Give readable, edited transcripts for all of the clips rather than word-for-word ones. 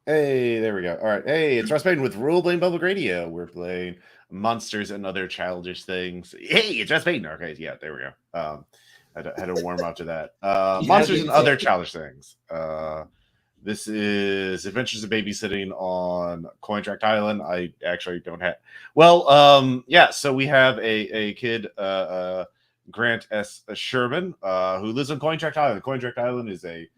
Hey, there we go. All right. Hey, it's Russ Payne with Rule Playing Public Radio. We're playing Monsters and Other Childish Things. Hey, it's Russ Payne. Okay, yeah, there we go. Had to warm up to that. You had Monsters the and intro. Other Childish Things. This is Adventures of Babysitting on Cointract Island. I actually don't have. Well, yeah. So we have a kid, Grant S. Sherman, who lives on Cointract Island. Cointract Island is a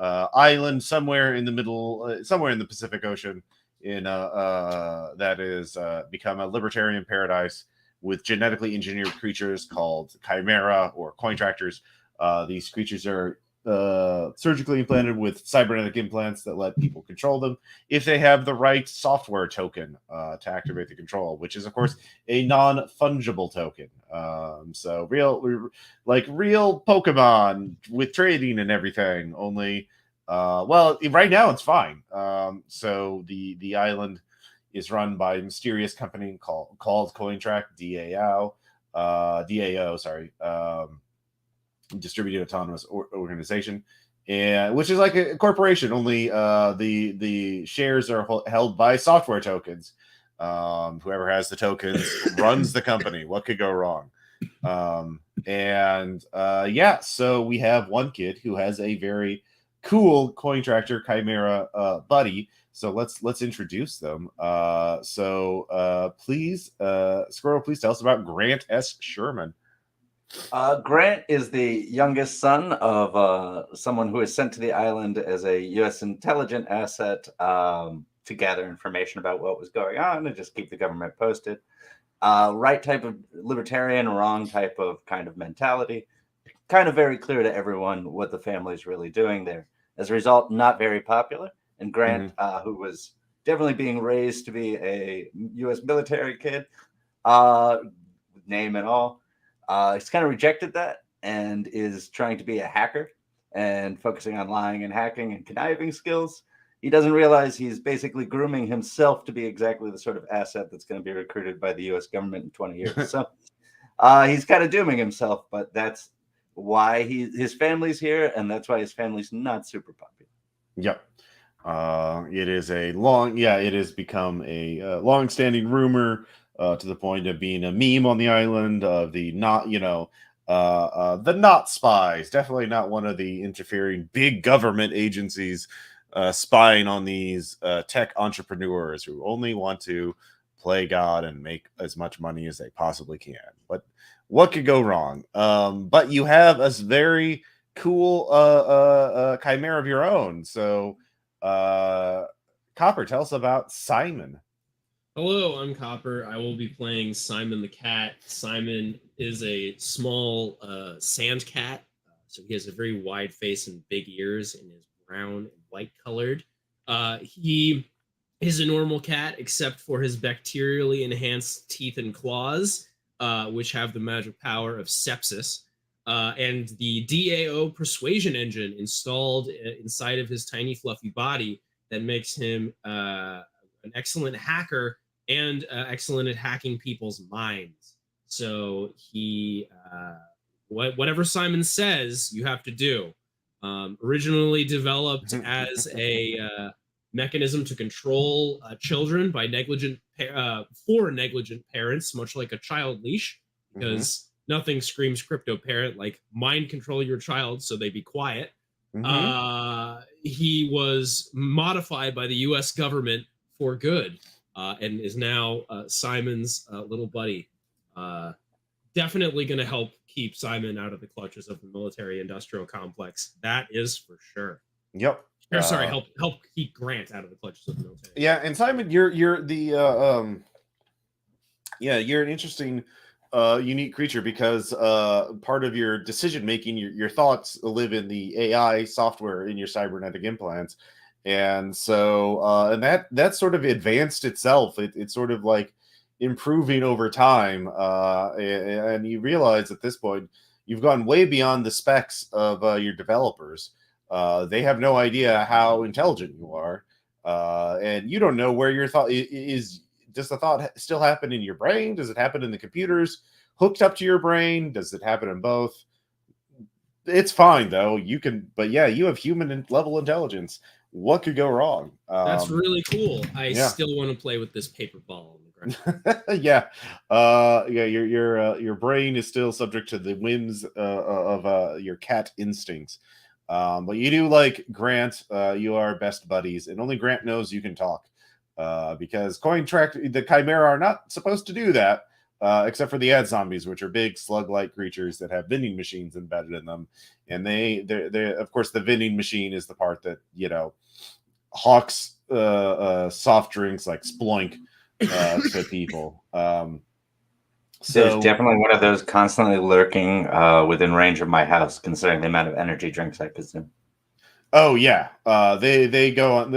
island somewhere in the middle, somewhere in the Pacific Ocean, in that is become a libertarian paradise with genetically engineered creatures called chimera or cointractors. These creatures are surgically implanted with cybernetic implants that let people control them if they have the right software token to activate the control, which is, of course, a non-fungible token. So real Pokemon with trading and everything. Only, well, right now it's fine. So the island is run by a mysterious company called Cointract DAO. Sorry. Distributed autonomous organization, and which is like a corporation. Only the shares are held by software tokens. Whoever has the tokens runs the company. What could go wrong? Yeah, so we have one kid who has a very cool Cointractor chimera buddy. So let's introduce them. Please, Squirrel, please tell us about Grant S. Sherman. Grant is the youngest son of someone who is sent to the island as a U.S. intelligent asset to gather information about what was going on and just keep the government posted. Right type of libertarian, wrong type of kind of mentality. Kind of very clear to everyone what the family is really doing there. As a result, not very popular. And Grant, who was definitely being raised to be a U.S. military kid, name and all, he's kind of rejected that and is trying to be a hacker and focusing on lying and hacking and conniving skills. He doesn't realize he's basically grooming himself to be exactly the sort of asset that's going to be recruited by the U.S. government in 20 years. So he's kind of dooming himself, but that's why his family's here, and that's why his family's not super popular. Yep. It has become a long-standing rumor to the point of being a meme on the island of the the not spies. Definitely not one of the interfering big government agencies spying on these tech entrepreneurs who only want to play God and make as much money as they possibly can. But what could go wrong? But you have a very cool chimera of your own. So, Copper, tell us about Simon. Hello, I'm Copper. I will be playing Simon the cat. Simon is a small sand cat, so he has a very wide face and big ears, and is brown and white colored. He is a normal cat, except for his bacterially enhanced teeth and claws, which have the magic power of sepsis. And the DAO persuasion engine installed inside of his tiny fluffy body that makes him an excellent hacker and excellent at hacking people's minds. So whatever Simon says, you have to do. Originally developed as a mechanism to control children by for negligent parents, much like a child leash, because nothing screams crypto parent like mind control your child so they be quiet. He was modified by the U.S. government for good, and is now Simon's little buddy. Definitely going to help keep Simon out of the clutches of the military-industrial complex. That is for sure. Yep. Or sorry, help keep Grant out of the clutches of the military. Yeah, and Simon, you're the you're an interesting unique creature because part of your decision making, your thoughts live in the AI software in your cybernetic implants, and so and that sort of advanced itself. It's sort of like improving over time, and you realize at this point you've gone way beyond the specs of your developers. They have no idea how intelligent you are, and you don't know where your thought is. Does the thought still happen in your brain? Does it happen in the computers hooked up to your brain? Does it happen in both? It's fine though. You can, but yeah, you have human level intelligence. What could go wrong? That's really cool. I yeah. still want to play with this paper ball on the ground. Yeah, yeah. Your brain is still subject to the whims of your cat instincts. But you do like Grant. You are best buddies, and only Grant knows you can talk. Because Cointract, the chimera are not supposed to do that. Except for the ad zombies, which are big slug-like creatures that have vending machines embedded in them, and they of course the vending machine is the part that hawks soft drinks like Sploink to people. There's So definitely one of those constantly lurking within range of my house, considering the amount of energy drinks I consume. oh yeah, they go on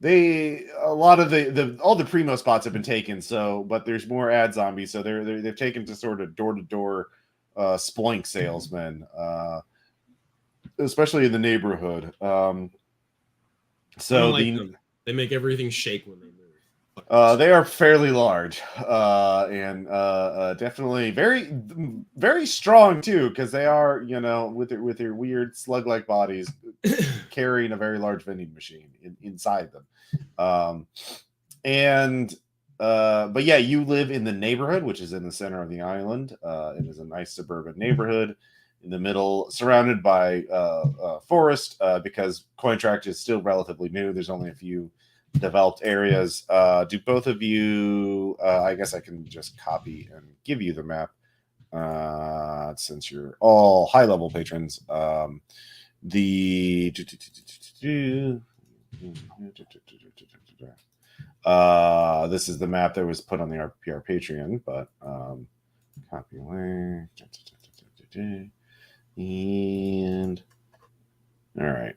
they a lot of the all the primo spots have been taken. So but there's more ad zombies, so they've taken to sort of door to door Sploink salesmen, especially in the neighborhood. I So don't like them. They make everything shake when they move. they are fairly large, and definitely very strong too, because they are, with their weird slug-like bodies, carrying a very large vending machine inside them. But yeah, you live in the neighborhood, which is in the center of the island. It is a nice suburban neighborhood in the middle, surrounded by forest, because Cointract is still relatively new. There's only a few developed areas. Do both of you, I guess I can just copy and give you the map, since you're all high level patrons. This is the map that was put on the RPR Patreon, but copy link, and all right.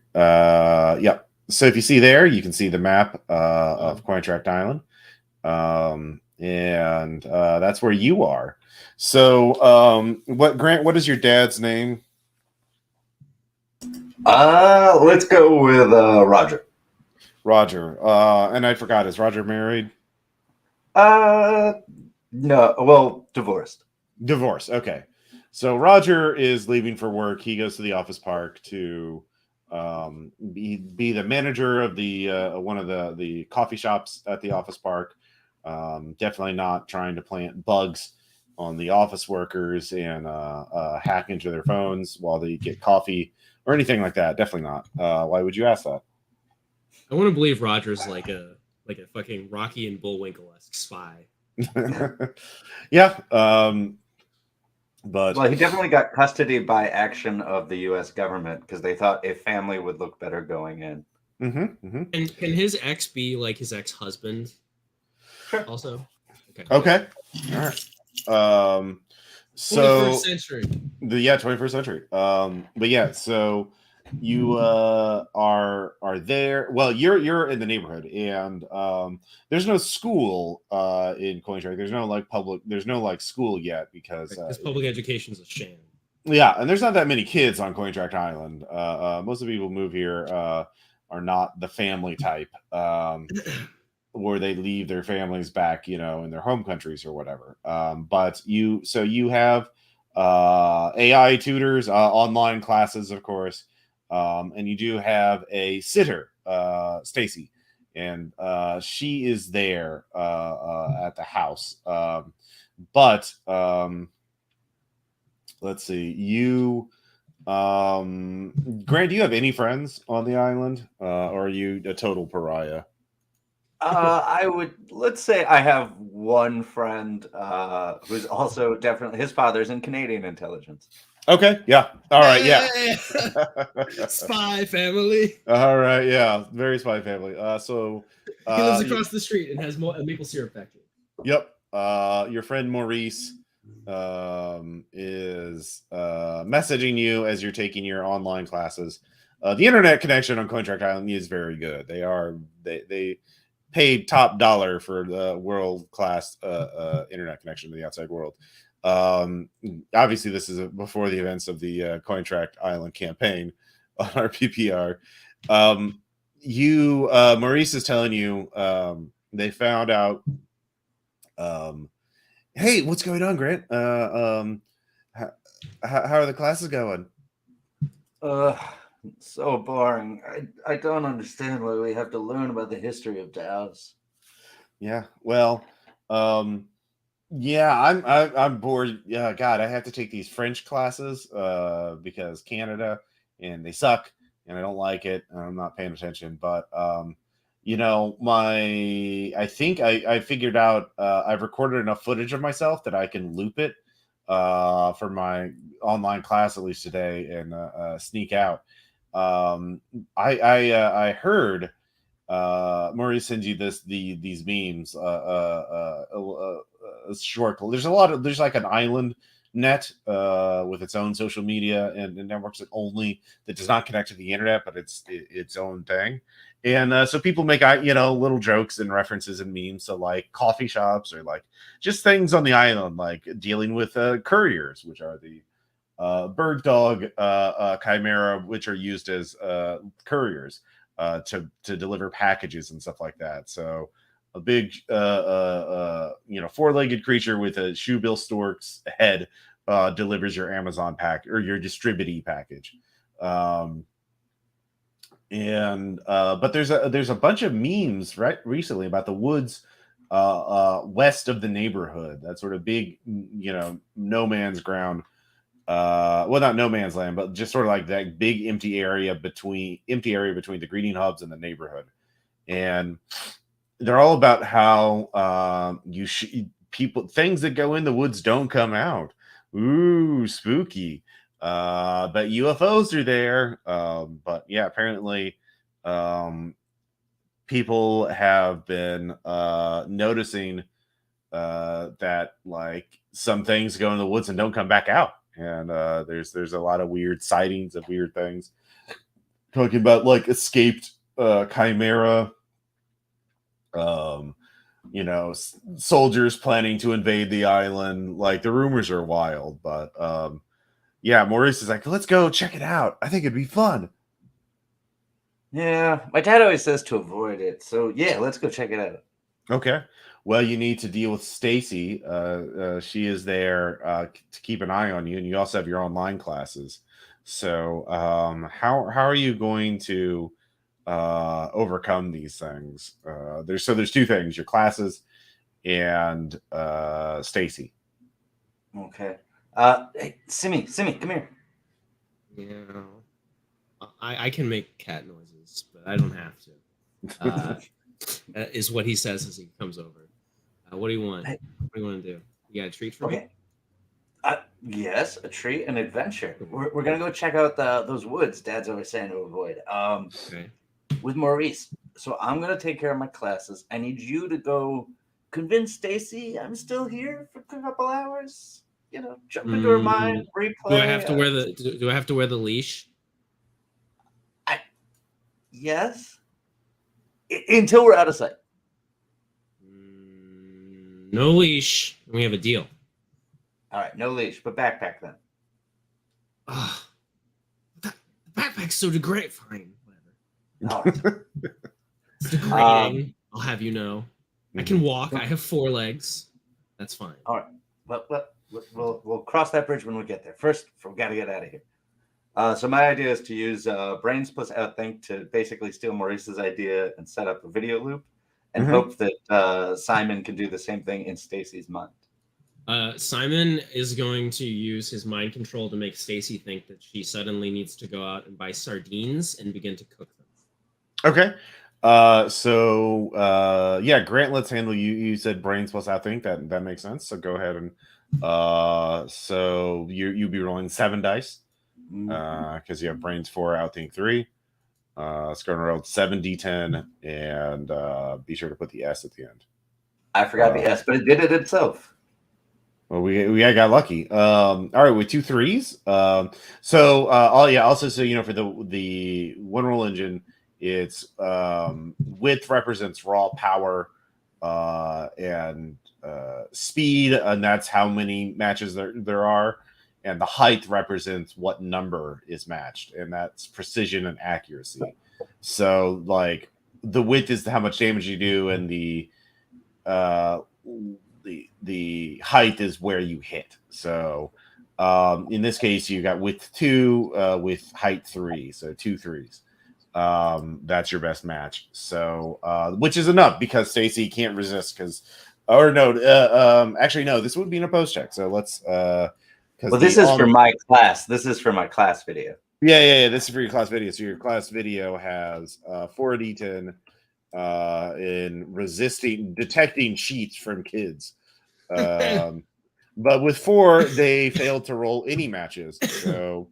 Yep. So if you see there, you can see the map of Cointract Island, and that's where you are. So, Grant? What is your dad's name? Let's go with Roger. Roger. And I forgot. Is Roger married? No. Well, divorced. Divorced. Okay. So Roger is leaving for work. He goes to the office park to be the manager of the one of the coffee shops at the office park. Definitely not trying to plant bugs on the office workers and hack into their phones while they get coffee or anything like that. Definitely not. Why would you ask that? I want to believe Roger's like a fucking Rocky and Bullwinkle-esque spy. Yeah. But well, he definitely got custody by action of the U.S. government because they thought a family would look better going in. And can his ex be like his ex-husband? Sure. Also. Okay. All right. So 21st century. 21st century. But yeah, so you are there. Well, you're in the neighborhood, and there's no school in Cointract. There's no school yet because public education's a sham. Yeah, and there's not that many kids on Cointract Island. Most of the people who move here are not the family type, where they leave their families back, in their home countries or whatever. But you have AI tutors, online classes, of course. And you do have a sitter, Stacy, and she is there at the house. But let's see, Grant, do you have any friends on the island, or are you a total pariah? Let's say I have one friend who's also definitely, his father's in Canadian intelligence. Okay, yeah. All right, yeah. Spy family. All right, yeah. Very spy family. So he lives across the street and has a maple syrup factory. Yep. Your friend Maurice is messaging you as you're taking your online classes. The internet connection on Cointract Island is very good. They paid top dollar for the world class internet connection to the outside world. Obviously, this is before the events of the Cointract Island campaign on our PPR. Maurice is telling you they found out. Hey, what's going on, Grant? How are the classes going? Ugh, so boring. I don't understand why we have to learn about the history of DAOs. Yeah. Well, um, yeah, I'm bored. Yeah, God, I have to take these French classes because Canada and they suck and I don't like it and I'm not paying attention. But I think I figured out I've recorded enough footage of myself that I can loop it for my online class at least today and sneak out. Um, I heard Maurice sends you these memes. Short. There's like an island net with its own social media and networks that does not connect to the internet, but its own thing. And so people make little jokes and references and memes to like coffee shops or like just things on the island, like dealing with couriers, which are the bird dog chimera, which are used as couriers to deliver packages and stuff like that. So a big four-legged creature with a shoebill stork's head delivers your Amazon pack or your distributee package. But there's a bunch of memes right recently about the woods west of the neighborhood, that sort of big no man's ground, well, not no man's land, but just sort of like that big empty area between the greeting hubs and the neighborhood. And they're all about how people things that go in the woods don't come out. Ooh, spooky. But UFOs are there. But yeah, apparently people have been noticing that like some things go in the woods and don't come back out. And there's a lot of weird sightings of weird things. Talking about like escaped chimera, soldiers planning to invade the island. Like the rumors are wild, but yeah, Maurice is like, let's go check it out. I think it'd be fun. Yeah, my dad always says to avoid it. So yeah, let's go check it out. Okay. Well, you need to deal with Stacy. She is there to keep an eye on you, and you also have your online classes. So, how are you going to overcome these things? There's two things: your classes and Stacy. Okay. Hey, Simi, come here. Yeah. I can make cat noises, but I don't have to. Is what he says as he comes over. What do you want? Hey. What do you want to do? You got a treat for me? Okay. Yes, a treat, an adventure. We're gonna go check out those woods Dad's always saying to avoid. Okay. With Maurice. So I'm gonna take care of my classes. I need you to go convince Stacy I'm still here for a couple hours. Jump into her mind, replay. Do I have to wear Do I have to wear the leash? Yes. Until we're out of sight. No leash. We have a deal. All right, no leash, but backpack then. The backpack's so degrading. Fine, whatever. All right. It's degrading. I'll have you know. I can walk. I have 4 legs. That's fine. All right. We'll cross that bridge when we get there. First, we got to get out of here. So my idea is to use Brains plus Outthink to basically steal Maurice's idea and set up a video loop, and hope that Simon can do the same thing in Stacy's mind. Simon is going to use his mind control to make Stacy think that she suddenly needs to go out and buy sardines and begin to cook them. Okay. Yeah, Grant, let's handle you. You said Brains plus Outthink. That makes sense. So go ahead and so you'll be rolling 7 dice. Because you have Brains 4, Outthink 3. It's going to roll 7d10, and be sure to put the S at the end. I forgot the S, but it did it itself. Well, we got lucky. All right, with 2 3s. Also, so for the one roll engine, it's width represents raw power, and speed, and that's how many matches there are. And the height represents what number is matched, and that's precision and accuracy. So, like, the width is how much damage you do, and the height is where you hit. So, In this case, you got width 2 with height 3, so 2 3s. That's your best match. So, which is enough because Stacy can't resist. Because, or no, actually no, this would be in a post check. So let's. Well, this is for my class. This is for my class video. Yeah. This is for your class video. So your class video has 4d10 in detecting cheats from kids. But with 4, they failed to roll any matches. So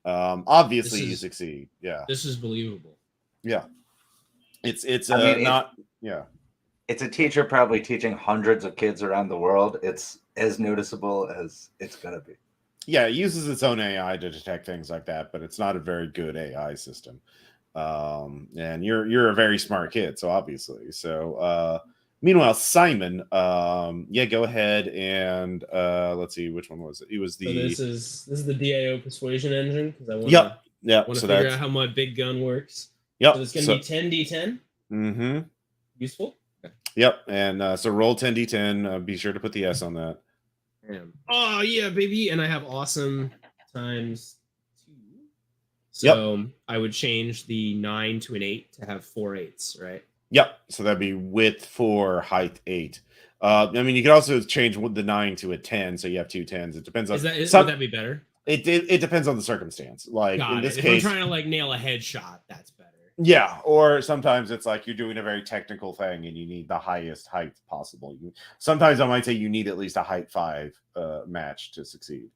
obviously you succeed. Yeah. This is believable. Yeah. It's not. Yeah. It's a teacher probably teaching hundreds of kids around the world. It's as noticeable as it's going to be. Yeah, it uses its own AI to detect things like that, but it's not a very good AI system. And you're a very smart kid, so obviously. So meanwhile, Simon, go ahead and let's see, which one was it? It was the. So this is the DAO persuasion engine because I want to figure out how my big gun works. Yep. So it's going to be 10d10. Mm-hmm. Useful. Okay. Yep. And so roll 10d10. Be sure to put the S on that. Oh yeah, baby! And I have awesome times 2. So I would change the 9 to an 8 to have 4 8s, right? Yep. So that'd be width 4, height 8. I mean, you could also change the 9 to a 10, so you have 2 10s. It depends on. Would that be better? It depends on the circumstance. Like in this case, if I'm trying to like nail a headshot, that's better. Yeah, or sometimes it's like you're doing a very technical thing and you need the highest height possible. Sometimes I might say you need at least a height 5 match to succeed.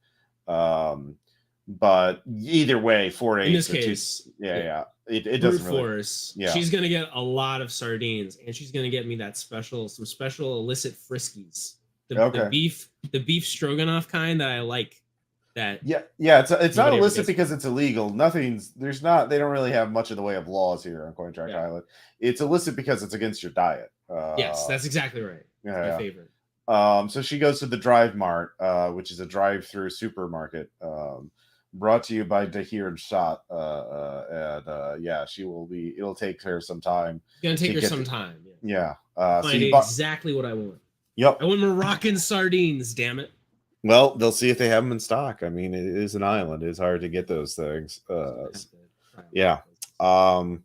But either way, 4 8. In this case, it doesn't really. Force. Yeah, she's gonna get a lot of sardines, and she's gonna get me some special illicit friskies. The beef stroganoff kind that I like. It's not illicit because it's illegal. They don't really have much of the way of laws here on Cointract Island. It's illicit because it's against your diet. Yes, that's exactly right. My favorite. So she goes to the Drive Mart, which is a drive-through supermarket, brought to you by Dahir and Shot. It'll take her some time. It's gonna take her some time. Yeah. Find exactly what I want. Yep. I want Moroccan sardines, damn it. Well, they'll see if they have them in stock. I mean, it is an island. It's hard to get those things. Yeah. But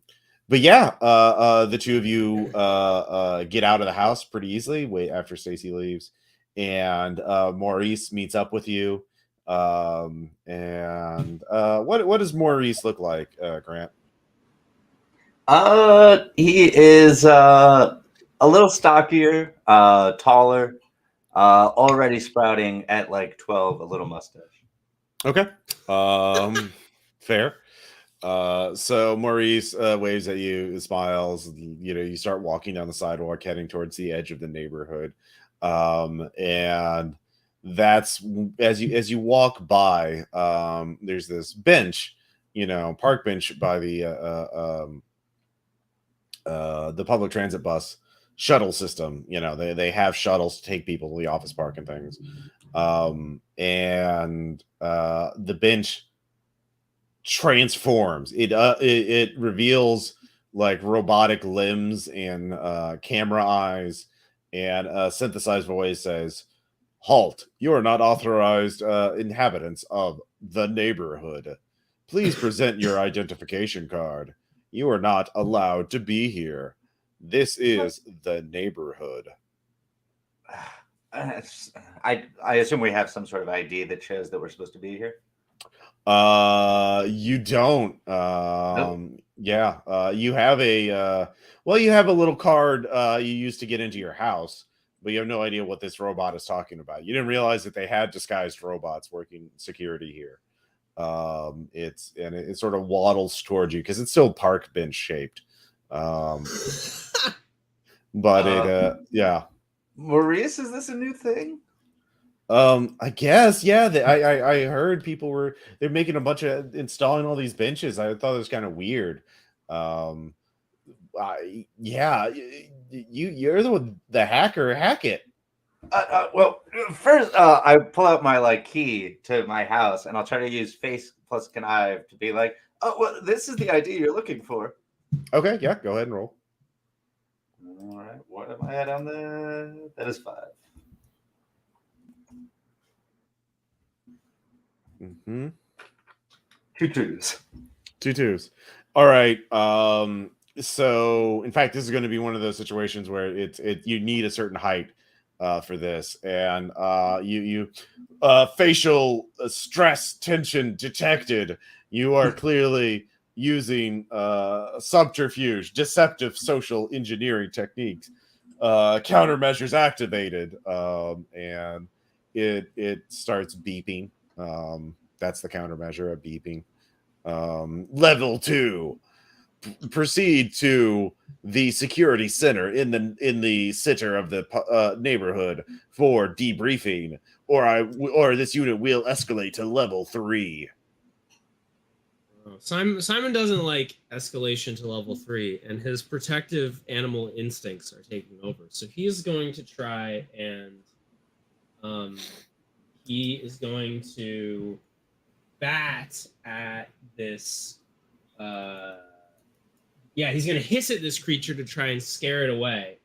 yeah, the two of you get out of the house pretty easily. Wait after Stacy leaves, and Maurice meets up with you. And what does Maurice look like, Grant? He is a little stockier, taller. Already sprouting at like 12, a little mustache. Okay. Fair. So Maurice waves at you, smiles. You start walking down the sidewalk, heading towards the edge of the neighborhood. And that's as you walk by, there's this bench, park bench by the public transit bus shuttle system. They have shuttles to take people to the office park and things. And the bench transforms. It reveals like robotic limbs and camera eyes, and a synthesized voice says, "Halt, you are not authorized inhabitants of the neighborhood. Please present your identification card. You are not allowed to be here. This is the neighborhood." I assume we have some sort of ID that shows that we're supposed to be here. You don't. You have you have a little card you use to get into your house, but you have no idea what this robot is talking about. You didn't realize that they had disguised robots working security here. It sort of waddles towards you because it's still park bench shaped. Maurice, is this a new thing? I guess, yeah. I heard people they're making a bunch of installing all these benches. I thought it was kind of weird. You're the hacker. Hack it. Well, first, I pull out my key to my house, and I'll try to use face plus connive to be like, "Oh, well, this is the ID you're looking for." Okay, yeah, go ahead and roll. All right, what am I at on the? That is 5. Mm-hmm. 2 2s. 2 2s. All right. So in fact, this is going to be one of those situations where you need a certain height for this, and you facial stress tension detected. You are clearly using subterfuge, deceptive social engineering techniques, countermeasures activated, and it starts beeping. That's the countermeasure, a beeping. Level 2, proceed to the security center in the center of the neighborhood for debriefing, or this unit will escalate to level 3. Simon doesn't like escalation to level 3, and his protective animal instincts are taking over. So he's going to try and he is going to bat at this. He's going to hiss at this creature to try and scare it away.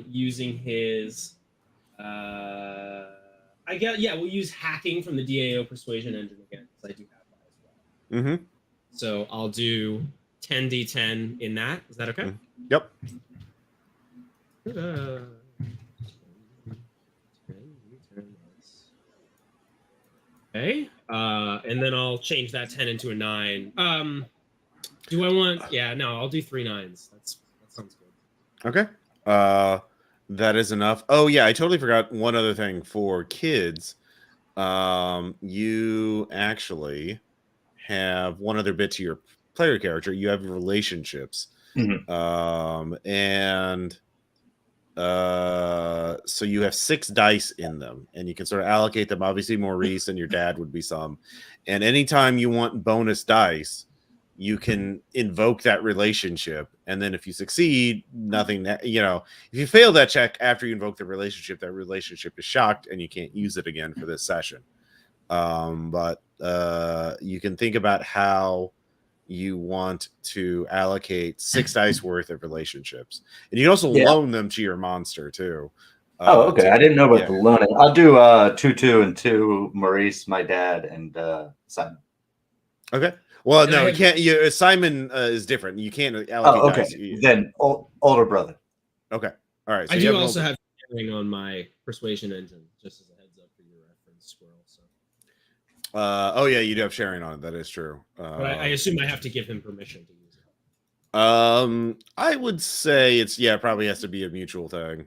Using his. We'll use hacking from the DAO persuasion engine again, because I do have that as well. So I'll do 10d10 in that. Is that okay? Yep. Okay. And then I'll change that 10 into a 9. Do I want? Yeah, no, I'll do 3 9s. That sounds good. Okay. That is enough. Oh yeah, I totally forgot one other thing for kids. You actually have one other bit to your player character. You have relationships. And so you have 6 dice in them, and you can sort of allocate them. Obviously, Maurice and your dad would be some. And anytime you want bonus dice, you can invoke that relationship, and then if you succeed, nothing. If you fail that check after you invoke the relationship, that relationship is shocked, and you can't use it again for this session. But you can think about how you want to allocate 6 dice worth of relationships, and you can also loan them to your monster too. Okay. I didn't know about the loaning. I'll do 2 2 and 2 Maurice, my dad, and Simon. Okay. Well, no, you can't. Simon is different. You can't allocate. Okay. Dice. Then older brother. Okay. All right. So I do also have sharing on my persuasion engine, just as a heads up for your reference, Squirrel. So. Oh yeah, you do have sharing on it. That is true. But I assume I have to give him permission to use it. I would say it probably has to be a mutual thing.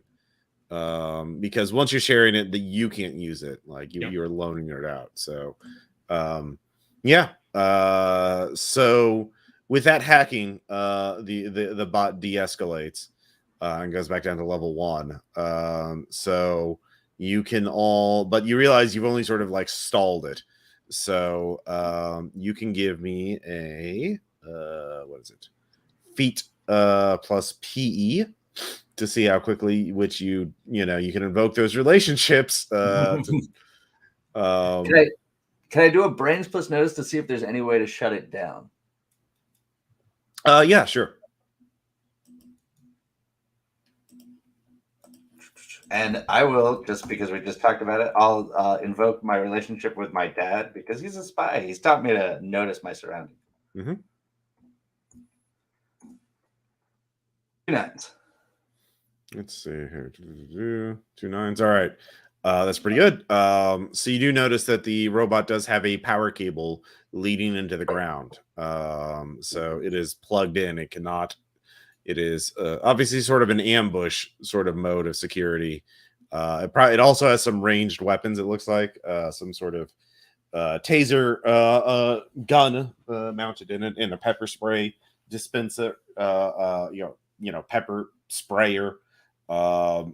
Because once you're sharing it, you can't use it. Like you're loaning it out. So, so with that hacking, the bot de-escalates and goes back down to level 1. So you can but you realize you've only sort of like stalled it. So you can give me a what is it? Feat plus PE to see how quickly you can invoke those relationships. Can I do a brains plus notice to see if there's any way to shut it down? Yeah, sure. And I will, just because we just talked about it, I'll invoke my relationship with my dad, because he's a spy. He's taught me to notice my surroundings. 2 9s. Let's see here. 2 9s. All right. That's pretty good. So you do notice that the robot does have a power cable leading into the ground. So it is plugged in. It is obviously sort of an ambush sort of mode of security. It also has some ranged weapons. It looks like some sort of taser gun mounted in it, and a pepper spray dispenser. Pepper sprayer. But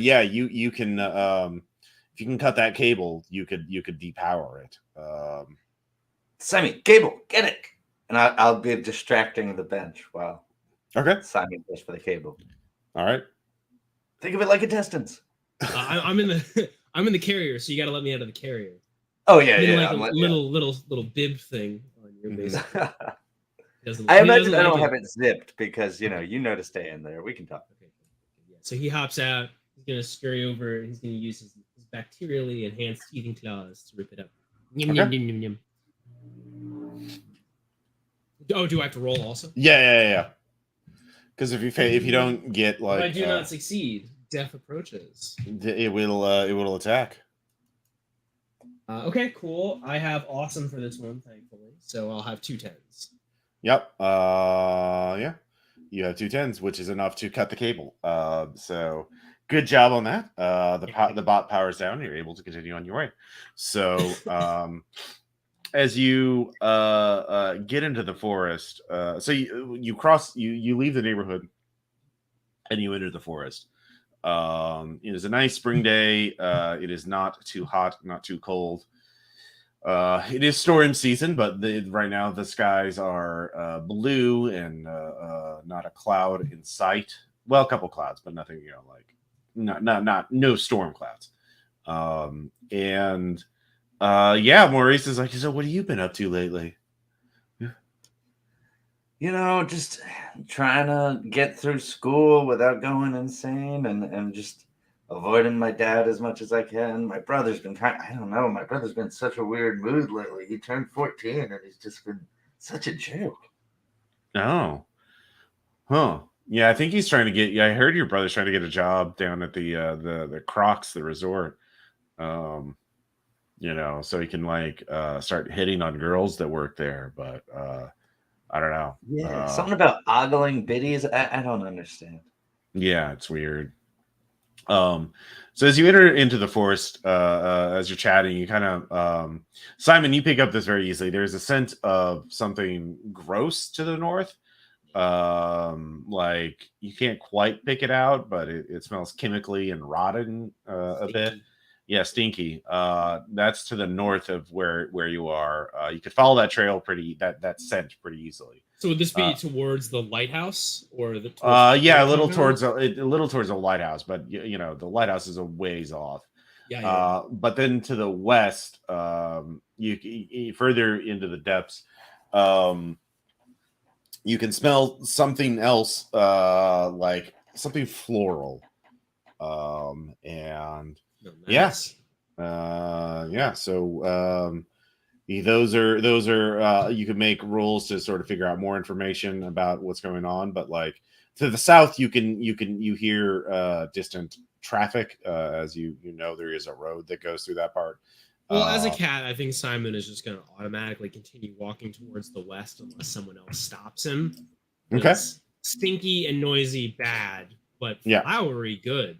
yeah, you can if you can cut that cable, you could depower it. Simon, cable, get it. And I'll be distracting the bench while Simon goes for the cable. All right. Think of it like intestines. I'm in the carrier, so you got to let me out of the carrier. Oh yeah, like a little bib thing on your base. I imagine I don't have it zipped because you know to stay in there. We can talk. Okay. Yeah. So he hops out. He's gonna scurry over. He's gonna use his bacterially enhanced teething claws to rip it up. Yum, Okay. yum, yum, yum, yum. Oh, do I have to roll also? Yeah. Because if you don't get If like, I do not succeed, death approaches. it will attack. Okay, cool. I have awesome for this one, thankfully. So I'll have 2 10s. Yep. Yeah. You have 2 10s, which is enough to cut the cable. So good job on that. The bot powers down. You're able to continue on your way. So as you get into the forest, so you leave the neighborhood and you enter the forest. It is a nice spring day. It is not too hot, not too cold. It is storm season, but right now the skies are blue and not a cloud in sight. Well, a couple clouds, but nothing, like no storm clouds. And yeah, Maurice is like, so what have you been up to lately? Just trying to get through school without going insane and just avoiding my dad as much as I can. My brother's been I don't know, my brother's been such a weird mood lately. He turned 14 and he's just been such a joke. Oh. Huh. Yeah, I think he's trying to get. Yeah, I heard your brother's trying to get a job down at the Crocs, the resort. So he can like start hitting on girls that work there. But I don't know. Yeah, something about ogling biddies. I don't understand. Yeah, it's weird. So as you enter into the forest, as you're chatting, you kind of Simon, you pick up this very easily. There's a scent of something gross to the north. Like you can't quite pick it out, but it smells chemically and rotten a bit. Yeah, stinky. That's to the north of where you are. You could follow that trail that scent pretty easily. So would this be towards the lighthouse or the? Yeah, a little towards a lighthouse, but the lighthouse is a ways off. Yeah. But then to the west, you further into the depths, you can smell something else, like something floral, and nice. yeah. So those are you can make rolls to sort of figure out more information about what's going on. But like to the south, you hear distant traffic, as there is a road that goes through that part. Well, as a cat, I think Simon is just going to automatically continue walking towards the west unless someone else stops him. Okay. Stinky and noisy, bad, but flowery, good.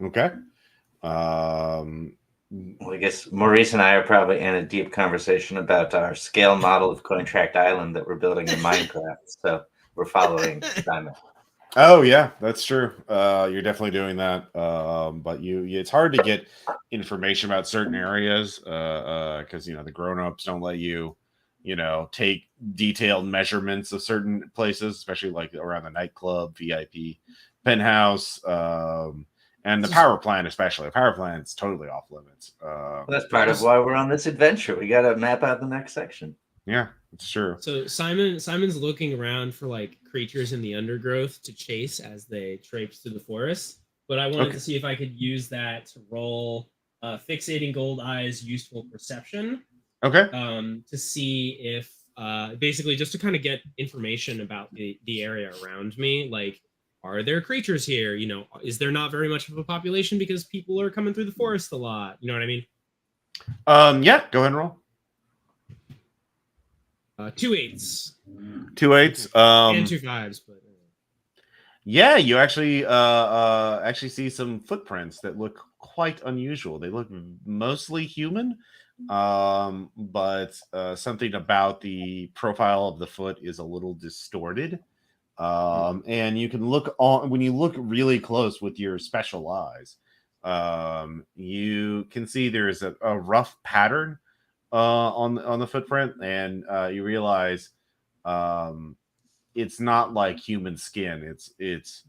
Okay. Well, I guess Maurice and I are probably in a deep conversation about our scale model of Cointract Island that we're building in Minecraft. So we're following Simon. Oh yeah, that's true. You're definitely doing that. But it's hard to get information about certain areas because the grown-ups don't let you, take detailed measurements of certain places, especially like around the nightclub, VIP, penthouse, and the power plant, especially. The power plant's totally off limits. That's part of why we're on this adventure. We got to map out the next section. Yeah, it's true. So Simon's looking around for like creatures in the undergrowth to chase as they traipse through the forest. But I wanted to see if I could use that to roll fixating gold eyes useful perception. Okay. To see if basically just to kind of get information about the area around me, like are there creatures here? Is there not very much of a population because people are coming through the forest a lot? You know what I mean? Yeah, go ahead and roll. 2 8s. 2 8s. And 2 5s, but yeah, you actually see some footprints that look quite unusual. They look mostly human, but something about the profile of the foot is a little distorted. And you can look on when you look really close with your special eyes. You can see there's a rough pattern on the footprint, and you realize it's not like human skin. It's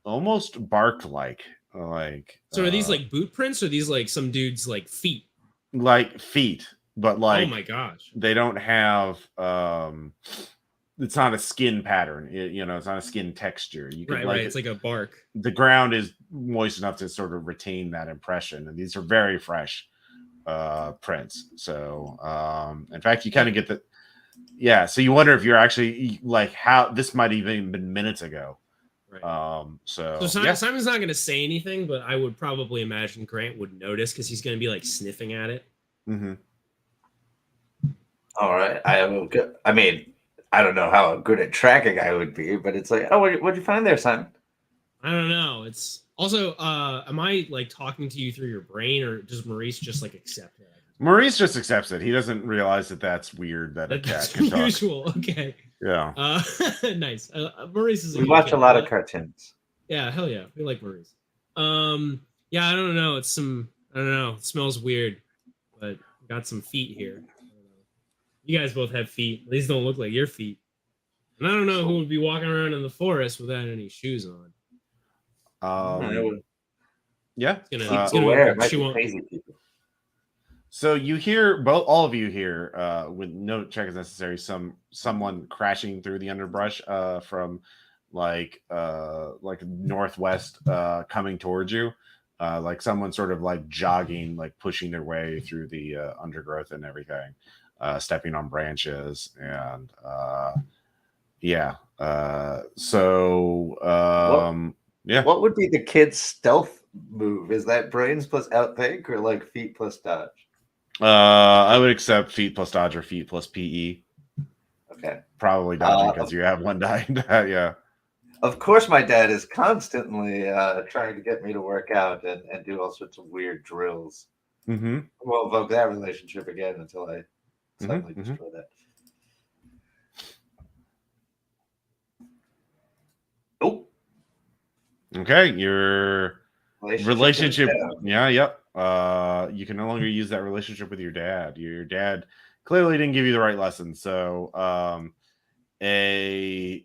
almost bark like. So are these like boot prints, or are these like some dude's like feet? Like feet, but like oh my gosh, they don't have it's not a skin pattern. It's not a skin texture. You can Right. It's like a bark. The ground is moist enough to sort of retain that impression, and these are very fresh prints. So, in fact, you kind of get the So you wonder if you're actually like how this might even been minutes ago. Right. So Simon's not going to say anything, but I would probably imagine Grant would notice because he's going to be like sniffing at it. Mm-hmm. All right. I mean, I don't know how good at tracking I would be, but it's like, oh, what'd you find there, Simon? I don't know. It's also, am I like talking to you through your brain, or does Maurice just like accept it? Maurice just accepts it. He doesn't realize that that's weird that a cat can talk. Unusual. Okay. Yeah. Nice. Maurice is. We watch a lot of cartoons. Yeah, hell yeah, we like Maurice. Yeah, I don't know. I don't know. It smells weird, but got some feet here. You guys both have feet. These don't look like your feet. And I don't know who would be walking around in the forest without any shoes on. Yeah. Crazy people. So you hear all of you hear with no check is necessary. Someone crashing through the underbrush from like northwest coming towards you, like someone sort of like jogging, like pushing their way through the undergrowth and everything, stepping on branches and What would be the kid's stealth move? Is that brains plus outthink or like feet plus dodge? I would accept feet plus dodge or feet plus PE. Okay. Probably dodging because you have one die. Yeah. Of course, my dad is constantly trying to get me to work out and do all sorts of weird drills. Mm-hmm. We'll evoke that relationship again until I suddenly destroy that. Oh. Okay, your relationship. Yep. You can no longer use that relationship with your dad. Your dad clearly didn't give you the right lesson. So, a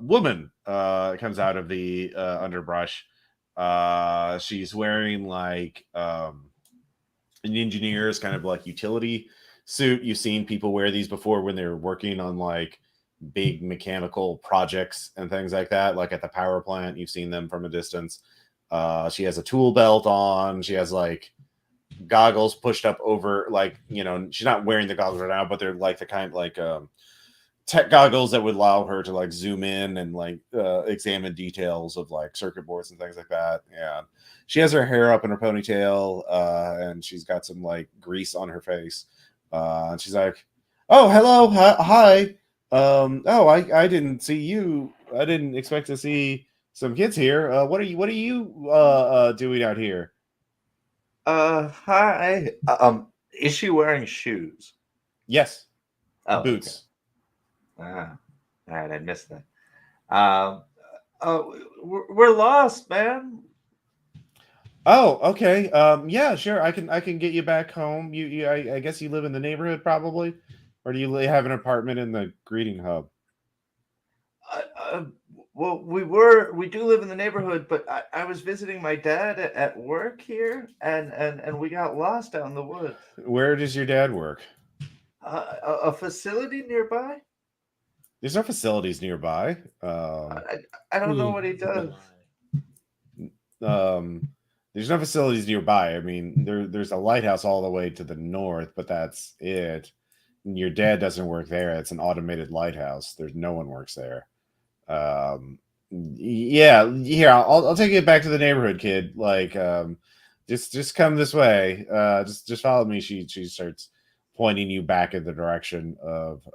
woman comes out of the underbrush. She's wearing like an engineer's kind of like utility suit. You've seen people wear these before when they're working on like big mechanical projects and things like that, like at the power plant. You've seen them from a distance. She has a tool belt on. She has like goggles pushed up over, like, she's not wearing the goggles right now, but they're like the kind like tech goggles that would allow her to like zoom in and like examine details of like circuit boards and things like that. And she has her hair up in her ponytail, and she's got some like grease on her face. And she's like, "Oh, hello, hi. I didn't see you. I didn't expect to see some kids here. What are you doing out here?" Hi. Is she wearing shoes? Yes. Oh, boots. Okay. All right, I missed that. We're lost, man. Oh, okay. Yeah, sure. I can get you back home. I guess you live in the neighborhood probably, or do you have an apartment in the greeting hub? Well, we do live in the neighborhood, but I was visiting my dad at work here, and we got lost out in the woods. Where does your dad work? A facility nearby. There's no facilities nearby. I don't know what he does. There's no facilities nearby. I mean, there's a lighthouse all the way to the north, but that's it. Your dad doesn't work there. It's an automated lighthouse. There's no one works there. Yeah, here, I'll take you back to the neighborhood, kid. Like, just come this way. Just follow me. She starts pointing you back in the direction of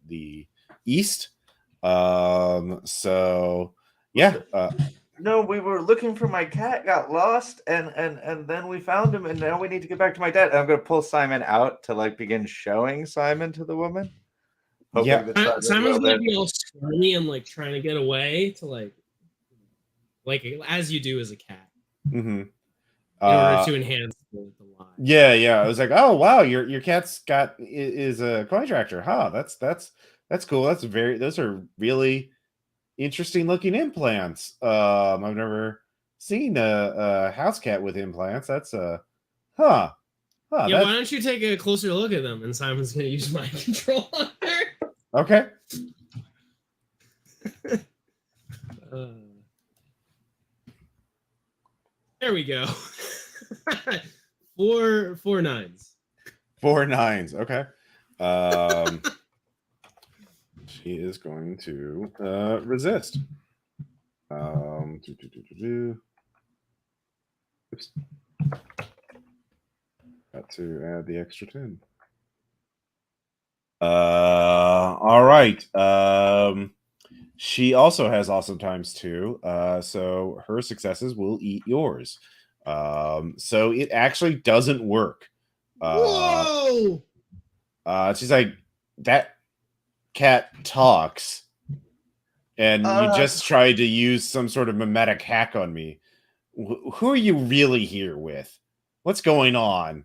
the east. So yeah. No, we were looking for my cat, got lost, and then we found him, and now we need to get back to my dad. And I'm gonna pull Simon out to like begin showing Simon to the woman. Yeah, Simon's gonna be all squirmy and like trying to get away to like as you do as a cat. Mm-hmm. In order to enhance the line. Yeah. I was like, oh wow, your cat's is a Cointractor, huh? That's cool. Those are really interesting looking implants. I've never seen a house cat with implants. That's yeah, why don't you take a closer look at them? And Simon's gonna use mind control on her. Okay. There we go. Four nines. 4 9s. Okay. She is going to resist. Oops. Got to add the extra 10. All right. She also has awesome times too. So her successes will eat yours. So it actually doesn't work. Whoa! She's like, that cat talks, and you just tried to use some sort of mimetic hack on me. Who are you really here with? What's going on?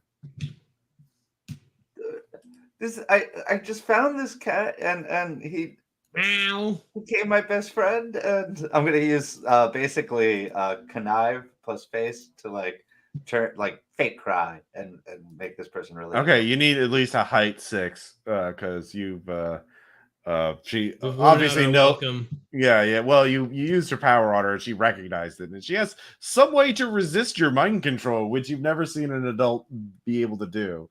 I just found this cat and he Ow. became my best friend, and I'm gonna use basically connive plus face to like turn like fake cry and make this person really Okay, you need at least a height 6 because you've she We've worn out obviously our welcome. yeah, well you used her power on her and she recognized it, and she has some way to resist your mind control, which you've never seen an adult be able to do.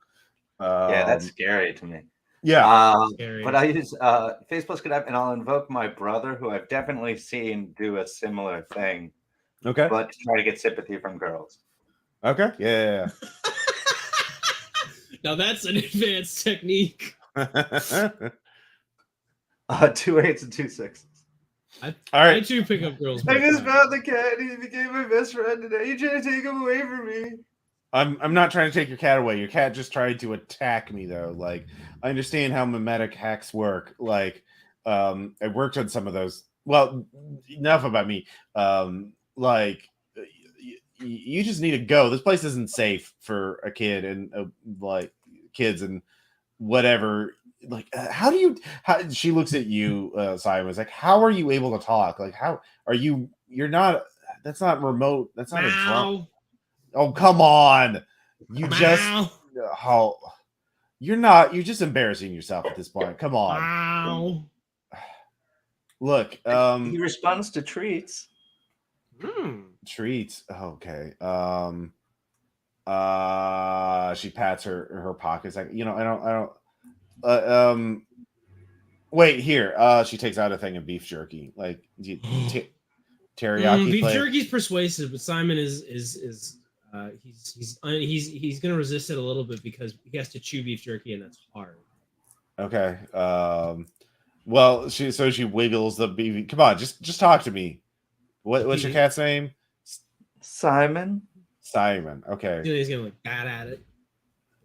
yeah, that's scary to me. Yeah. Scary. But I use face plus connive, and I'll invoke my brother, who I've definitely seen do a similar thing, Okay. but to try to get sympathy from girls. Okay. Yeah. Now that's an advanced technique. 2 8s and 2 6s. All I right. too pick up girls. I just found the cat. He became my best friend today. You trying to take him away from me? I'm not trying to take your cat away. Your cat just tried to attack me though. Like, I understand how mimetic hacks work. Like, I worked on some of those. Well, enough about me. Like, you just need to go. This place isn't safe for a kid and like kids and whatever. Like, how she looks at you, Simon, is like, how are you able to talk? Like, how are you? You're not. That's not remote. That's not a drum. Oh, come on. You just how you're not, you're just embarrassing yourself at this point. Come on. Wow. Look, He responds to treats. Treats. Okay. She pats her pockets like, I don't wait here. She takes out a thing of beef jerky. Like teriyaki beef flavor. jerky's persuasive, but Simon is he's gonna resist it a little bit because he has to chew beef jerky and that's hard. Okay. Well, she wiggles the beef. Come on, just talk to me. What's your cat's name? Simon. Simon. Okay. He's gonna look bad at it.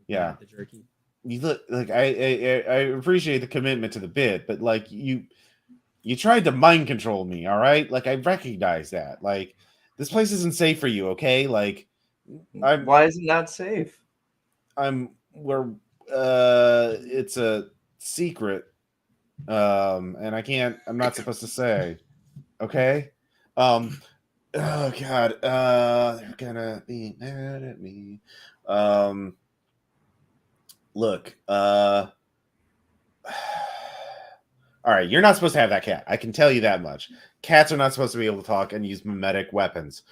Yeah. At the jerky. You look like I appreciate the commitment to the bit, but like you tried to mind control me. All right, like I recognize that. Like this place isn't safe for you. Okay, like why is it not safe? It's a secret, and I'm not supposed to say. Okay. Oh God. They're gonna be mad at me. Look. All right, you're not supposed to have that cat. I can tell you that much. Cats are not supposed to be able to talk and use mimetic weapons.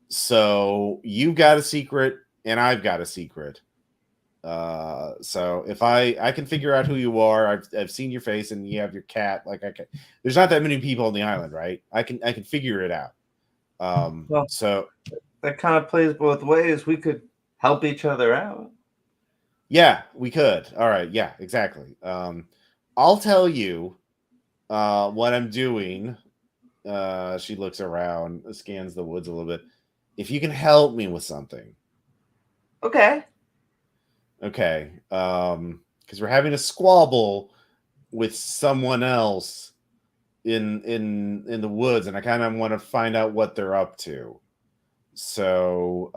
So you got a secret, and I've got a secret. So if I can figure out who you are, I've seen your face, and you have your cat. Like there's not that many people on the island, right? I can figure it out. Well, so that kind of plays both ways. We could help each other out. Yeah, we could. All right. Yeah, exactly. I'll tell you what I'm doing. She looks around, scans the woods a little bit. If you can help me with something. Okay. Okay. Because we're having a squabble with someone else in the woods, and I kind of want to find out what they're up to. So,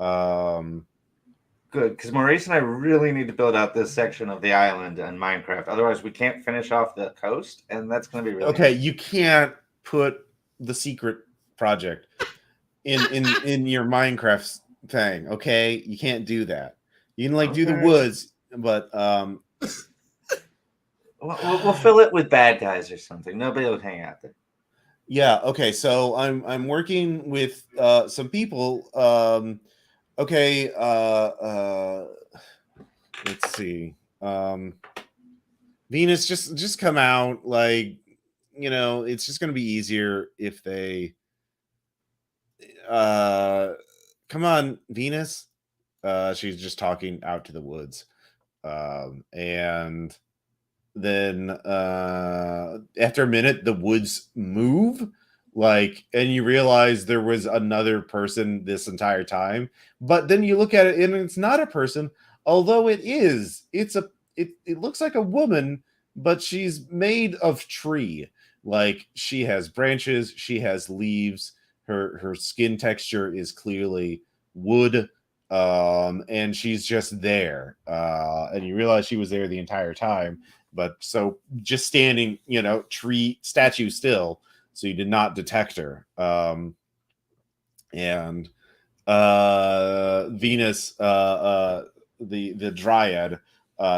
good, because Maurice and I really need to build out this section of the island and Minecraft. Otherwise, we can't finish off the coast, and that's going to be really okay. You can't put the secret project in your Minecraft thing. Okay, you can't do that. You can do the woods, but We'll fill it with bad guys or something. Nobody would hang out there. Yeah. Okay. So I'm working with some people. Okay. Let's see. Venus, just come out. Like, it's just gonna be easier if they. Come on, Venus. She's just talking out to the woods. And then after a minute the woods move, like, and you realize there was another person this entire time, but then you look at it and it's not a person, although it looks like a woman, but she's made of tree. Like, she has branches, she has leaves, her skin texture is clearly wood, and she's just there, and you realize she was there the entire time, but so just standing, tree statue still, so you did not detect her. And Venus, the dryad,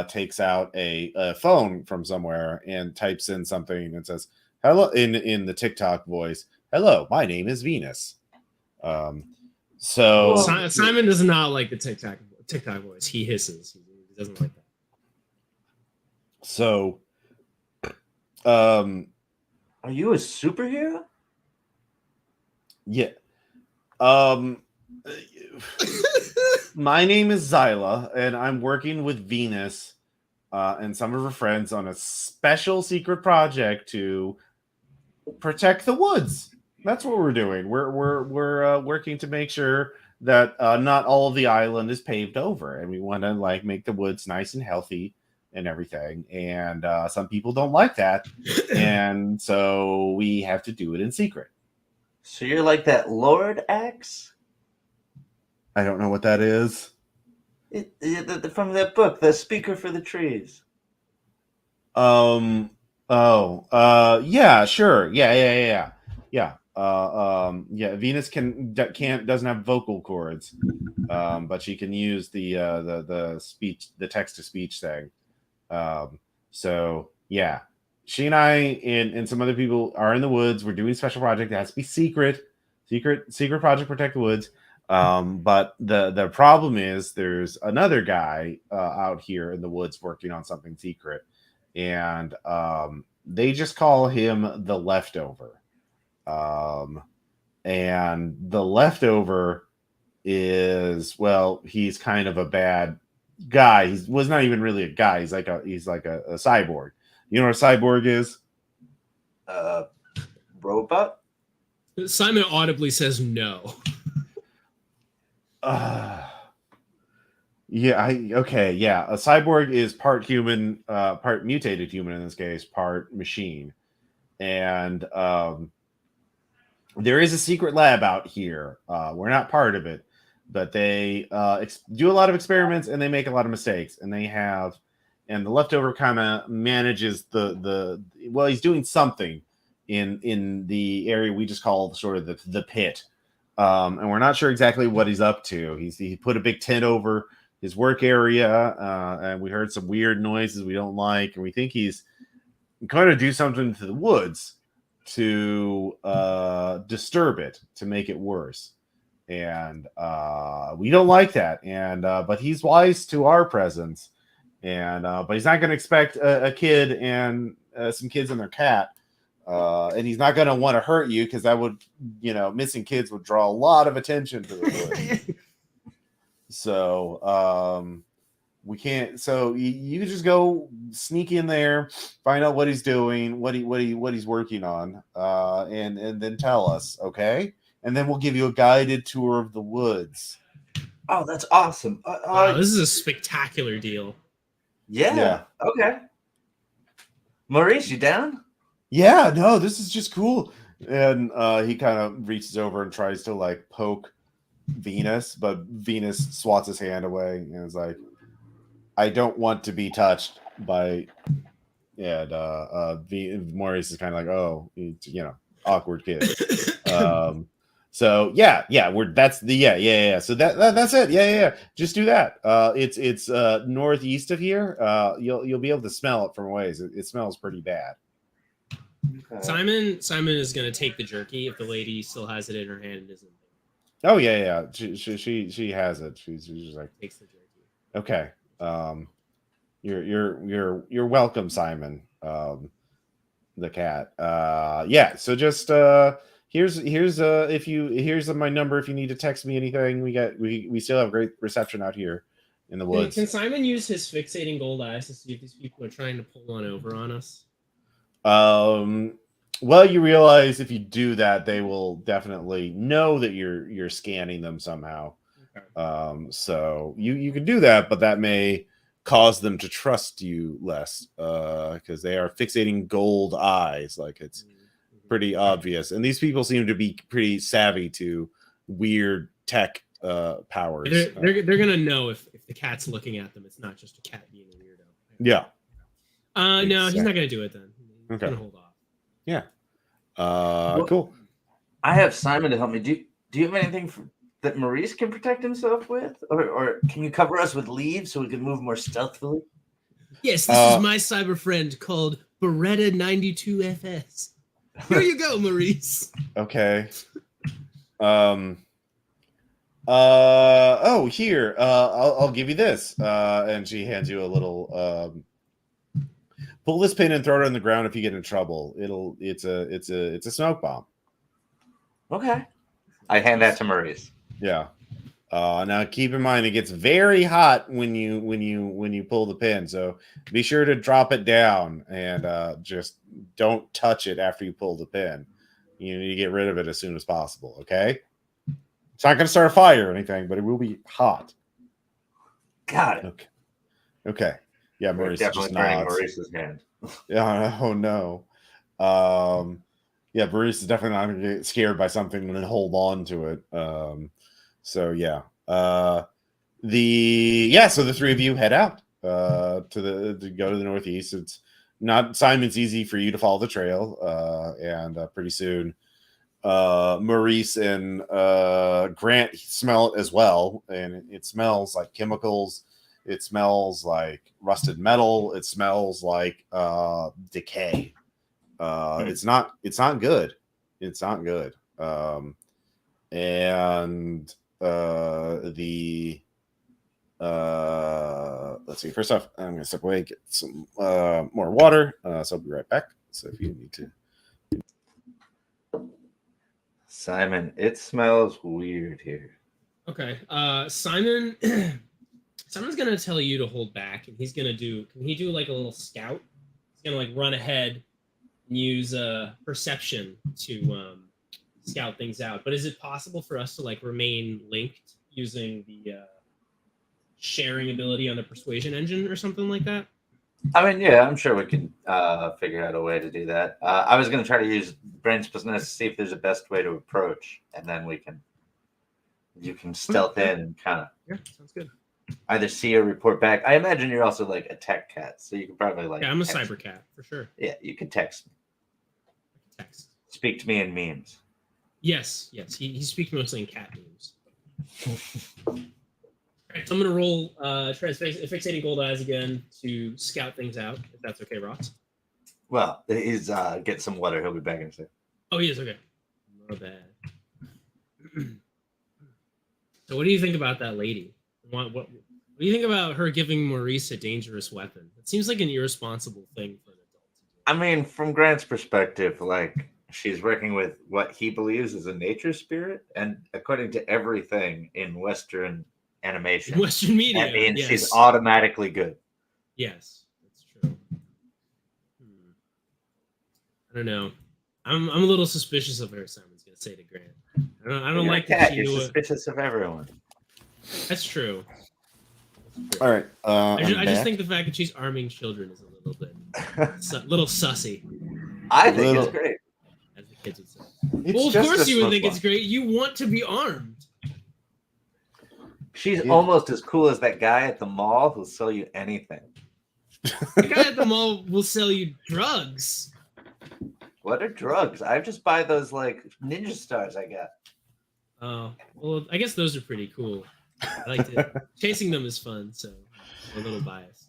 takes out a phone from somewhere and types in something and says hello in the TikTok voice. Hello, my name is Venus. So Simon does not like the TikTok voice. He hisses. He doesn't like that. So, are you a superhero? Yeah. My name is Zyla, and I'm working with Venus and some of her friends on a special secret project to protect the woods. That's what we're doing. We're working to make sure that not all of the island is paved over, and we want to like make the woods nice and healthy and everything. And some people don't like that, and so we have to do it in secret. So you're like that Lord Axe? I don't know what that is. From that book, The Speaker for the Trees. Yeah, sure. Yeah. Yeah, Venus doesn't have vocal cords, but she can use the speech, the text to speech thing. So yeah, she and I and some other people are in the woods. We're doing a special project that has to be secret project, protect the woods. But the problem is there's another guy out here in the woods working on something secret, and they just call him the Leftover. And the Leftover is, well, he's kind of a bad guy. He was not even really a guy. He's like a cyborg. You know what a cyborg is? Robot? Simon audibly says no. Yeah, a cyborg is part human, part mutated human in this case, part machine. And there is a secret lab out here. We're not part of it, but they do a lot of experiments and they make a lot of mistakes. And the Leftover kind of manages well, he's doing something in the area we just call sort of the pit. And we're not sure exactly what he's up to. He put a big tent over his work area, and we heard some weird noises we don't like, and we think he's going to do something to the woods to disturb it, to make it worse. And we don't like that. And but he's wise to our presence, and but he's not going to expect a kid and some kids and their cat. And he's not going to want to hurt you, because that would, missing kids would draw a lot of attention to the woods. So we can't. So you just go sneak in there, find out what he's doing, what he's working on, and then tell us, okay? And then we'll give you a guided tour of the woods. Oh, that's awesome! Wow, this is a spectacular deal. Yeah. Okay. Maurice, you down? Yeah. No, this is just cool. And he kind of reaches over and tries to like poke Venus, but Venus swats his hand away and is like, I don't want to be touched by. And Maurice is kind of like, oh, awkward kid. So yeah, that's the yeah. So that's it. Yeah. Just do that. It's northeast of here. You'll be able to smell it from a ways. It smells pretty bad. Okay. Simon is gonna take the jerky if the lady still has it in her hand and isn't. Oh yeah. She has it. She's just like Takes the jerky. okay. You're welcome, Simon. The cat. Yeah. So just here's my number if you need to text me anything. We still have great reception out here in the woods. Can Simon use his fixating gold eyes to see if these people are trying to pull one over on us? Well, you realize if you do that, they will definitely know that you're scanning them somehow. Okay. So you can do that, but that may cause them to trust you less, because they are fixating gold eyes. Like it's pretty obvious, and these people seem to be pretty savvy to weird tech powers. They're gonna know if the cat's looking at them. It's not just a cat being a weirdo. Yeah. No, he's not gonna do it then. He's okay. Gonna hold off. Yeah. Cool. I have Simon to help me. Do you have anything that Maurice can protect himself with, or can you cover us with leaves so we can move more stealthily? Yes, this is my cyber friend called Beretta 92FS. Here you go, Maurice. Okay. Oh, here. I'll give you this. And she hands you a little. Pull this pin and throw it on the ground if you get in trouble. It's a smoke bomb. Okay. I hand that to Maurice. Yeah. Now keep in mind it gets very hot when you pull the pin, so be sure to drop it down and just don't touch it after you pull the pin. You need to get rid of it as soon as possible. Okay. It's not going to start a fire or anything, but it will be hot. Got it. Okay. Yeah, Maurice definitely burning Maurice's hand. Yeah. Oh no. Yeah, Maurice is definitely not going to get scared by something and then hold on to it. So yeah. So the three of you head out to go to the northeast. It's not Simon's easy for you to follow the trail, and pretty soon Maurice and Grant smell it as well, and it smells like chemicals. It smells like rusted metal. It smells like decay. It's not good. It's not good. And let's see. First off, I'm gonna step away, get some more water. So I'll be right back. So if you need to. Simon, it smells weird here. Okay. Simon's gonna tell you to hold back, and he's gonna do. Can he do like a little scout? He's gonna like run ahead and use perception to scout things out. But is it possible for us to like remain linked using the sharing ability on the persuasion engine or something like that? I mean, yeah, I'm sure we can figure out a way to do that. I was going to try to use brain split to see if there's a best way to approach, and then you can stealth in and kind of sounds good. Either see or report back. I imagine you're also like a tech cat, so you can probably like. Yeah, I'm a cyber cat for sure. Yeah, you can text me. Text. Speak to me in memes. Yes. He speaks mostly in cat memes. All right, so I'm gonna roll fixating gold eyes again to scout things out. If that's okay, Ross. Well, he's get some water. He'll be back in a second. Oh, he is okay. Not bad. So, what do you think about that lady? What do you think about her giving Maurice a dangerous weapon? It seems like an irresponsible thing for an adult to do. I mean, from Grant's perspective, like she's working with what he believes is a nature spirit, and according to everything in Western animation, Western media, that means yes. she's automatically good. Yes, that's true. I don't know. I'm a little suspicious of her. Simon's gonna say to Grant. I don't like that. You're suspicious of everyone. That's true. All right. I just think the fact that she's arming children is a little bit, little sussy. I think it's great. As the kids would say. Well, of course you would think it's great. You want to be armed. She's almost as cool as that guy at the mall who'll sell you anything. The guy at the mall will sell you drugs. What are drugs? I just buy those like ninja stars I got. Well, I guess those are pretty cool. I like to chasing them is fun, so I'm a little biased.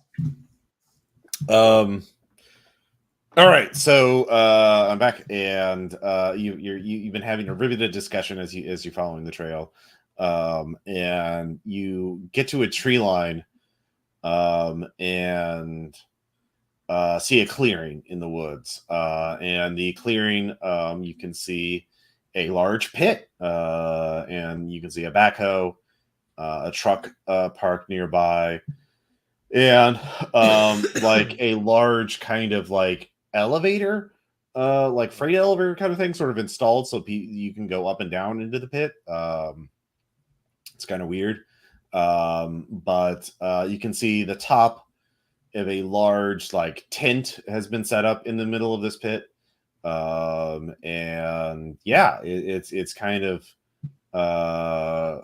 All right, so I'm back, and you've been having a riveted discussion as you're following the trail, and you get to a tree line, and see a clearing in the woods, and the clearing, you can see a large pit, and you can see a backhoe, a truck parked nearby, and like a large kind of like elevator, like freight elevator kind of thing, sort of installed so you can go up and down into the pit. It's kind of weird, but you can see the top of a large like tent has been set up in the middle of this pit, and yeah, it's kind of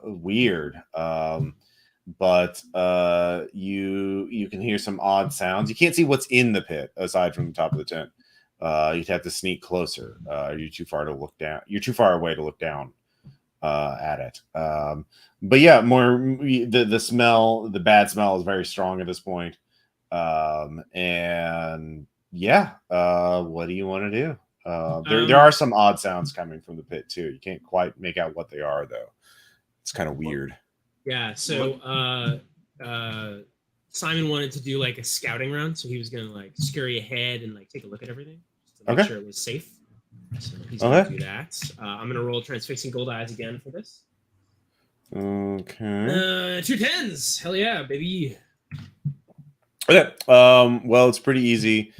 weird. But you can hear some odd sounds. You can't see what's in the pit aside from the top of the tent. You'd have to sneak closer. You're too far to look down. You're too far away to look down at it. But yeah, the smell, the bad smell is very strong at this point. And yeah, what do you want to do? There are some odd sounds coming from the pit too. You can't quite make out what they are though. It's kind of weird. Yeah, so Simon wanted to do like a scouting run, so he was gonna like scurry ahead and like take a look at everything just to make sure it was safe. So he's gonna do that. I'm gonna roll transfixing gold eyes again for this. Okay. 2 10s. Hell yeah, baby. Okay. Well, it's pretty easy.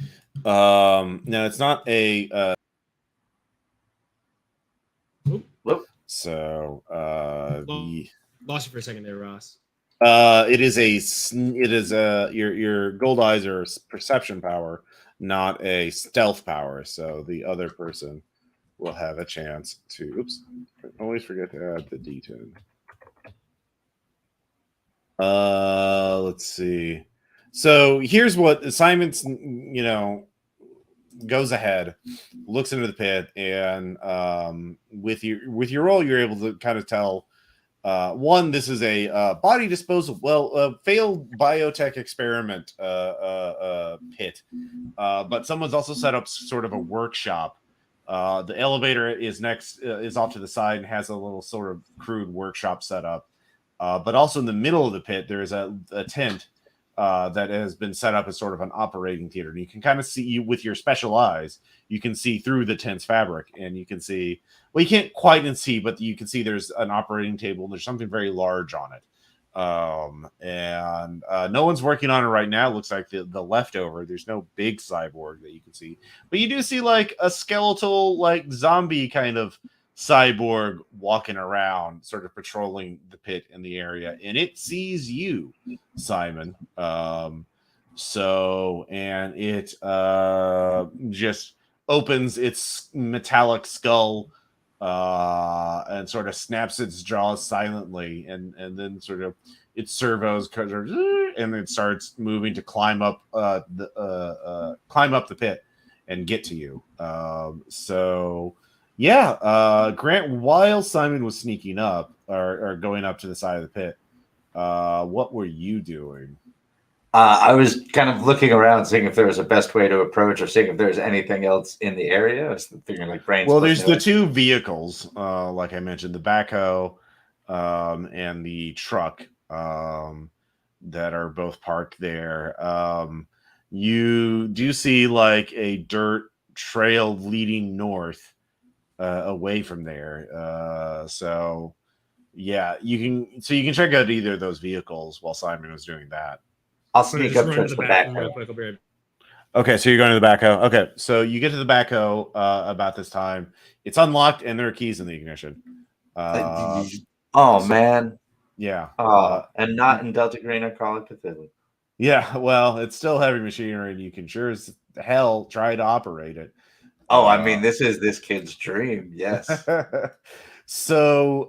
Now it's not a so lost you for a second there, Ross. It is your gold eyes are perception power, not a stealth power. So the other person will have a chance to. Oops! I always forget to add the D10. Let's see. So here's what Simon's. Goes ahead, looks into the pit, and with your roll, you're able to kind of tell. One, this is a body disposal, failed biotech experiment pit, but someone's also set up sort of a workshop. The elevator is off to the side and has a little sort of crude workshop set up. But also in the middle of the pit, there is a tent that has been set up as sort of an operating theater. And you can kind of see with your special eyes, you can see through the tent's fabric, and you can see, well, you can't quite see, but you can see there's an operating table and there's something very large on it. And no one's working on it right now. It looks like the leftover. There's no big cyborg that you can see, but you do see like a skeletal, like zombie kind of cyborg walking around, sort of patrolling the pit in the area, and it sees you, Simon. And it just opens its metallic skull and sort of snaps its jaws silently, and then sort of its servos and it starts moving to climb up the pit and get to you. Yeah, Grant, while Simon was sneaking up or going up to the side of the pit, what were you doing? I was kind of looking around, seeing if there was a best way to approach, or seeing if there's anything else in the area. I was figuring like brains. Well, there's the 2 vehicles, like I mentioned, the backhoe and the truck that are both parked there. You do see like a dirt trail leading north. Away from there, so yeah, you can check out either of those vehicles while Simon was doing that. I'll sneak up towards the backhoe. Okay, so you're going to the backhoe. Okay, so you get to the backhoe about this time. It's unlocked and there are keys in the ignition. Man, yeah. And not in Delta Green or Call it Cthulhu. Yeah, well, it's still heavy machinery, and you can sure as hell try to operate it. Oh, I mean, this is this kid's dream. Yes. So,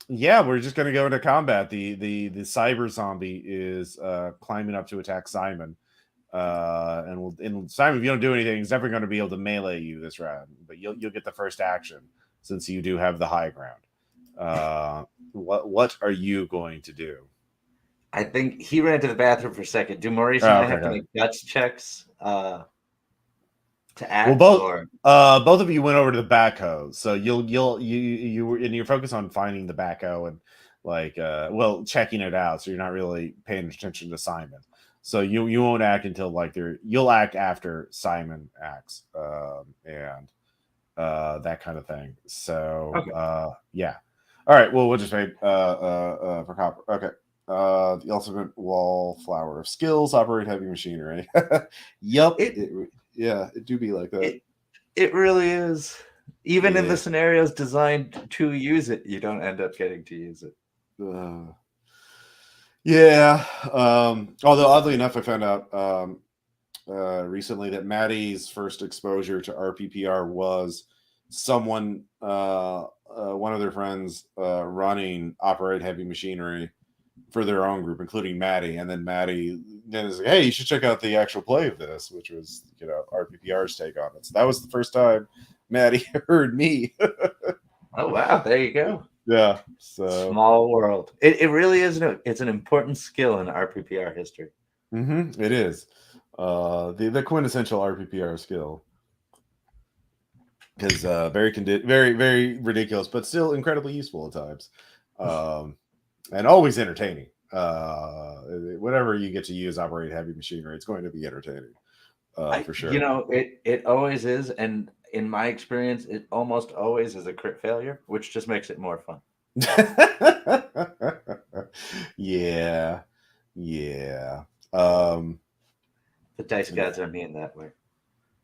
yeah, we're just going to go into combat. The cyber zombie is climbing up to attack Simon. And Simon, if you don't do anything, he's never going to be able to melee you this round. But you'll get the first action since you do have the high ground. What are you going to do? I think he ran to the bathroom for a second. Do Maurice and Oh, I okay, have to okay. make guts checks to Well, act, or both of you went over to the backhoe, so you were and you're focused on finding the backhoe and like checking it out. So you're not really paying attention to Simon. So you won't act until like you'll act after Simon acts and that kind of thing. So okay. yeah. All right. Well, we'll just wait for copper. Okay. The ultimate wallflower of skills, operate heavy machinery. Yup. Yeah, it do be like that. It really is. Even in Yeah. the scenarios designed to use it, you don't end up getting to use it. Yeah. Although oddly enough, I found out recently that Maddie's first exposure to RPPR was someone, one of their friends, running operate heavy machinery for their own group, including Maddie. And then Maddie then is like, "Hey, you should check out the actual play of this," which was RPPR's take on it. So that was the first time Maddie heard me. Oh wow, there you go. Yeah. So Small world. It really is. It's an important skill in RPPR history. it is the quintessential RPPR skill. Because very very ridiculous, but still incredibly useful at times, and always entertaining. Whenever you get to use operate heavy machinery, it's going to be entertaining for sure. It always is, and in my experience, it almost always is a crit failure, which just makes it more fun. Yeah. The dice gods are mean that way.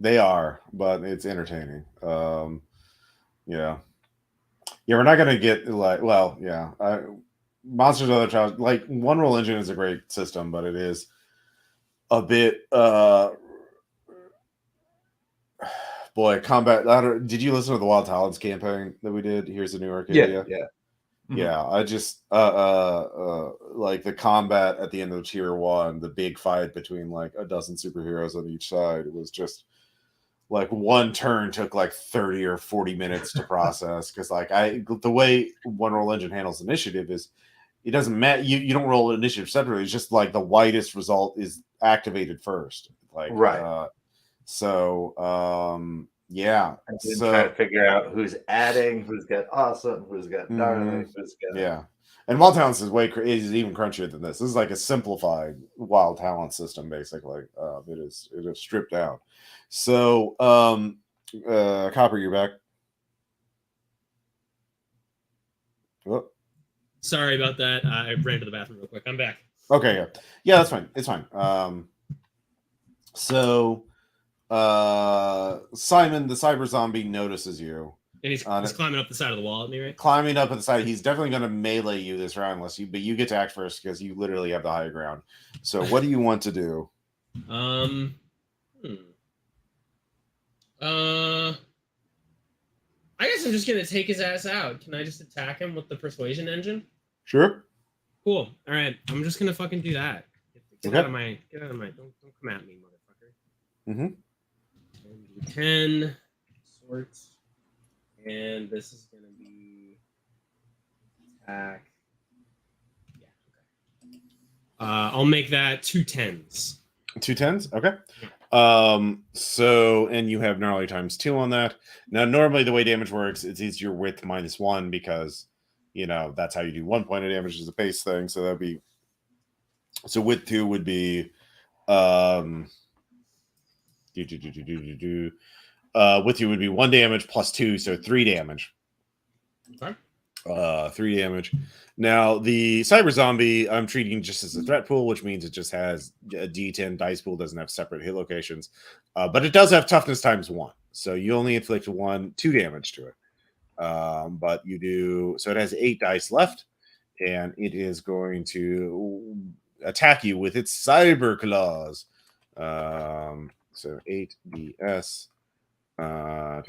They are, but it's entertaining. Yeah, we're not gonna get like, Monsters of the Child, like One Roll Engine is a great system, but it is a bit boy, combat. Did you listen to the Wild Talents campaign that we did? Here's a New Arcadia. Yeah. Yeah, I just like the combat at the end of tier 1, the big fight between like a dozen superheroes on each side. It was just like one turn took like 30 or 40 minutes to process, because like the way One Roll Engine handles initiative is it doesn't matter, you don't roll initiative separately. It's just like the widest result is activated first, like right. Yeah. And then try to figure out who's adding, who's got awesome, who's got darling, who's got yeah. And Wild Talents is even crunchier than this. This is like a simplified Wild Talent system, basically. It is stripped down. So, Copper, you're back. Oh. Sorry about that. I ran to the bathroom real quick. I'm back. Okay, yeah, that's fine. It's fine. So Simon, the cyber zombie, notices you. And he's climbing up the side of the wall at me, right? Climbing up at the side. He's definitely going to melee you this round, but you get to act first because you literally have the higher ground. So what do you want to do? I guess I'm just gonna take his ass out. Can I just attack him with the persuasion engine? Sure. Cool. All right. I'm just gonna fucking do that. Get out of my. Don't come at me, motherfucker. 10 sorts, and this is gonna be attack. Yeah. Okay. I'll make that 2 10s. 2 10s. Okay. So, and you have gnarly ×2 on that. Now, normally the way damage works, it's easier with -1 because, that's how you do 1 point of damage as a base thing. So that'd be, so with 2 would be, with you would be 1 damage plus 2, so 3 damage. Okay. 3 damage. Now, the cyber zombie I'm treating just as a threat pool, which means it just has a D10 dice pool, doesn't have separate hit locations, but it does have toughness ×1, so you only inflict 2 damage to it. But you do, so it has 8 dice left, and it is going to attack you with its cyber claws. So 8 DS. Now,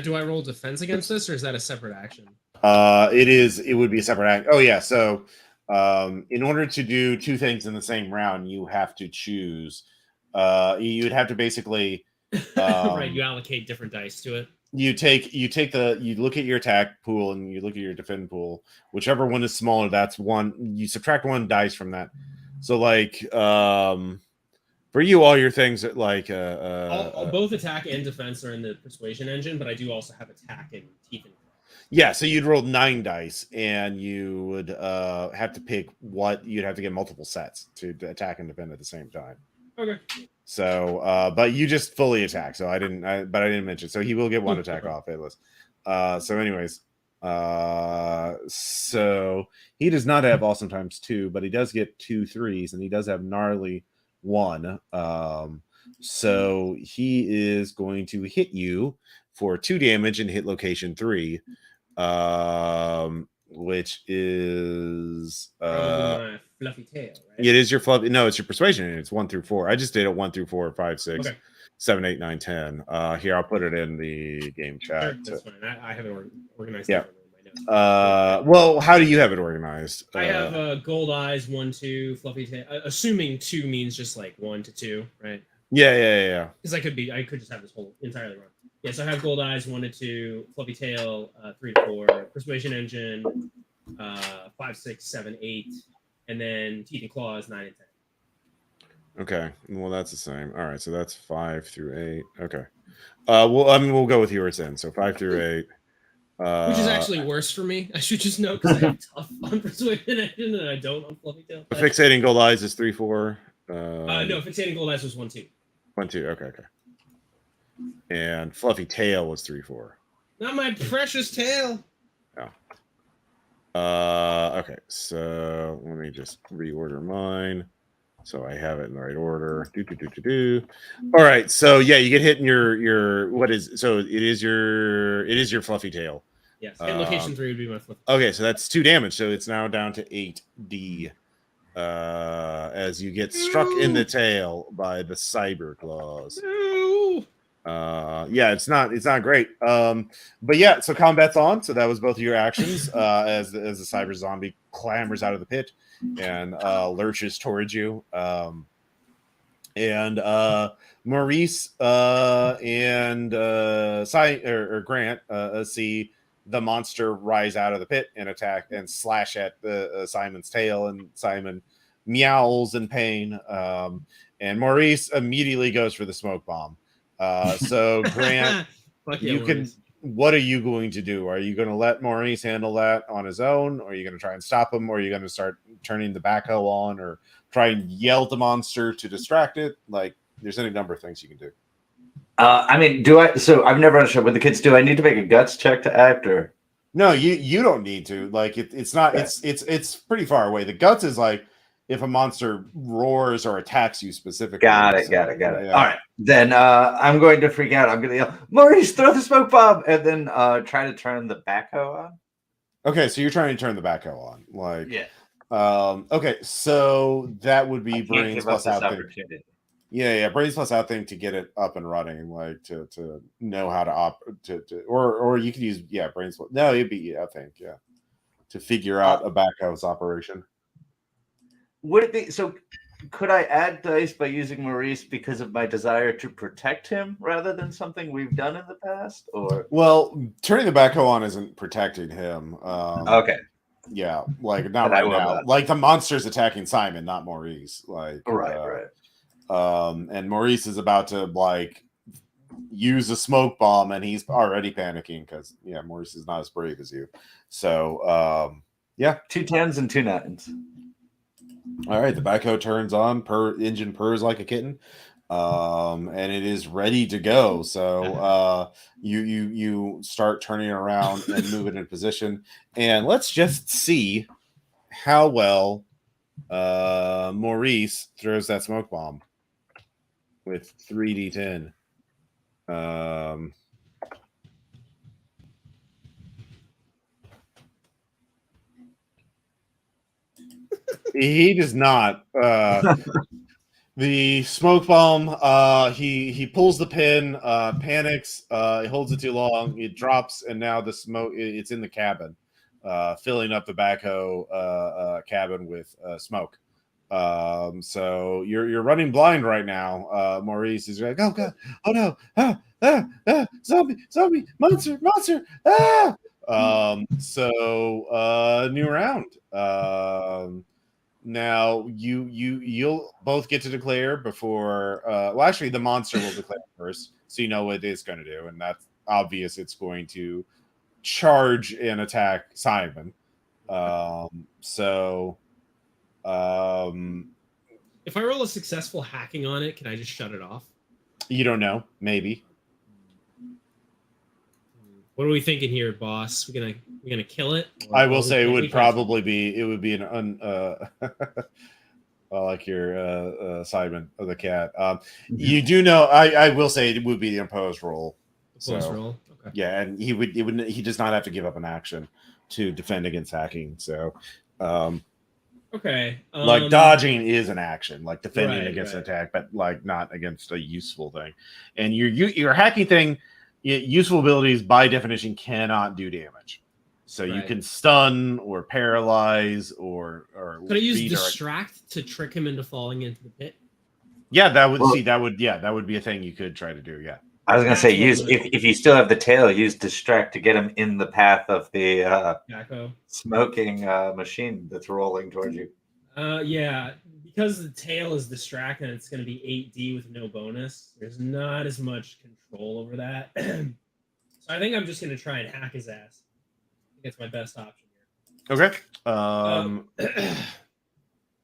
do I roll defense against this, or is that a separate action? It would be a separate act. Oh yeah. So, in order to do 2 things in the same round, you have to choose. You would have to basically, right. You allocate different dice to it. you look at your attack pool and you look at your defend pool. Whichever one is smaller, that's one. You subtract one dice from that. So like for you, all your things that like both attack and defense are in the persuasion engine, but I do also have attack and teeth and yeah, so you'd roll 9 dice, and you would have to pick what you'd have to get multiple sets to attack and defend at the same time. Okay. So, but you just fully attack. So I didn't mention. So he will get one attack off Atlas. So, anyways, so he does not have awesome times 2, but he does get 2 3s, and he does have gnarly 1. So he is going to hit you for 2 damage and hit location 3. Which is my fluffy tail, right? It is your fluffy. No, it's your persuasion. It's 1 through 4. I just did it 1 through 4, 5, 6, Okay. 7, 8, 9, 10. Here, I'll put it in the game chat. Sure, that's fine. I have it organized. Yeah. In my notes. Well, how do you have it organized? I have gold eyes, 1, 2, fluffy tail. Assuming 2 means just like 1 to 2, right? Yeah. Because I could just have this whole entirely wrong. Yeah, so I have gold eyes, 1 to 2, fluffy tail, 3 to 4, persuasion engine, 5, 6, 7, 8, and then teeth and claws, 9 and 10. Okay, well that's the same. All right, so that's 5 through 8. Okay. Well, I mean, we'll go with yours then. So 5 through 8. Which is actually worse for me. I should just know because I have tough on persuasion engine and I don't on fluffy tail. Fixating gold eyes is 3, 4. No, fixating gold eyes was 1, 2. 1, 2. Okay. And fluffy tail was 3, 4. Not my precious tail. Okay, so let me just reorder mine so I have it in the right order. All right, so yeah, you get hit in your what is so it is your fluffy tail. Yes, and location 3 would be my fluffy. Okay, so that's 2 damage, so it's now down to 8d. As you get struck in the tail by the cyber claws. Yeah, it's not great. But yeah, so combat's on. So that was both of your actions as the cyber zombie clambers out of the pit and lurches towards you. And Maurice and Grant see the monster rise out of the pit and attack and slash at the Simon's tail, and Simon meows in pain. And Maurice immediately goes for the smoke bomb. So Grant, what are you going to do? Are you going to let Maurice handle that on his own? Or are you going to try and stop him? Or are you going to start turning the backhoe on or try and yell at the monster to distract it? Like, there's any number of things you can do. I mean, so I've never understood with the kids. Do I need to make a guts check to act, or no? You don't need to. Like, it's not. Okay. It's pretty far away. The guts is like if a monster roars or attacks you specifically. Got it. Yeah. All right, then I'm going to freak out. I'm going to yell, Maurice, throw the smoke bomb, and then try to turn the backhoe on. Okay, so you're trying to turn the backhoe on, like yeah. Okay, so that would be brains plus out thing. Yeah, brains plus out thing to get it up and running, like to know how to or you could use brains. No, it'd be I think to figure out a backhoe's operation. Would it be so? Could I add dice by using Maurice because of my desire to protect him rather than something we've done in the past? Or turning the backhoe on isn't protecting him. Okay. Yeah, like not right now. Like the monster's attacking Simon, not Maurice. Like right. And Maurice is about to like use a smoke bomb, and he's already panicking because Maurice is not as brave as you. So 2 10s and 2 9s. All right, the backhoe turns on. Engine purrs like a kitten, and it is ready to go. So you start turning around and move it in position, and let's just see how well Maurice throws that smoke bomb with 3d10. He does not. The smoke bomb. He pulls the pin. Panics. He holds it too long. It drops, and now the smoke. It's in the cabin, filling up the backhoe cabin with smoke. So you're running blind right now. Maurice is like, oh god, oh no, zombie, monster, ah. New round. Now you'll both get to declare before. Well, actually, the monster will declare first, so you know what it is going to do, and that's obvious. It's going to charge and attack Simon. So, If I roll a successful hacking on it, can I just shut it off? you don't know, maybe. What are we thinking here, boss? We're gonna kill it? Or I will say it we would can't- probably be an I like your Simon of the cat. You do know I will say it would be the imposed roll. Close roll. Okay. Yeah, and he does not have to give up an action to defend against hacking. So Okay. like dodging is an action, like defending Right, against right. an attack, but like not against a useful thing. And your hacking thing, useful abilities by definition cannot do damage. So you Right. can stun or paralyze or Could I use redirect. distract to trick him into falling into the pit? Yeah, that would Well- that would be a thing you could try to do. Yeah. I was gonna say, That's use what if you still have the tail, use distract to get him in the path of the Jacko. smoking machine that's rolling towards you. Yeah, because the tail is distract and it's going to be 8D with no bonus. There's not as much control over that. So I think I'm just going to try and hack his ass. I think that's my best option here. Okay.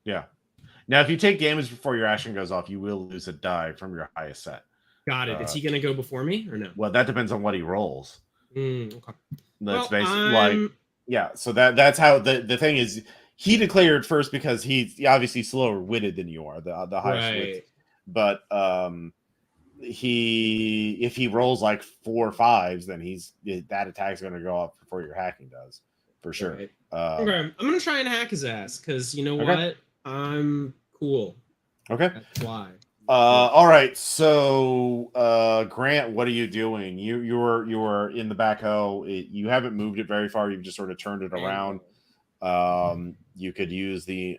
Yeah. Now, if you take damage before your action goes off, you will lose a die from your highest set. Got it. Is he going to go before me or no? Well, that depends on what he rolls. Okay. That's Well, basically like, I'm- yeah. So that's how the thing is. He declared first because he's obviously slower witted than you are, the highest wit. Right. But if he rolls like 4 or 5s, then that attack's going to go off before your hacking does, for sure. Right. Okay, I'm going to try and hack his ass because you know what? I'm cool. Okay. That's why. All right. So, Grant, what are you doing? You're in the backhoe. You haven't moved it very far. You've just sort of turned it around. You could use the you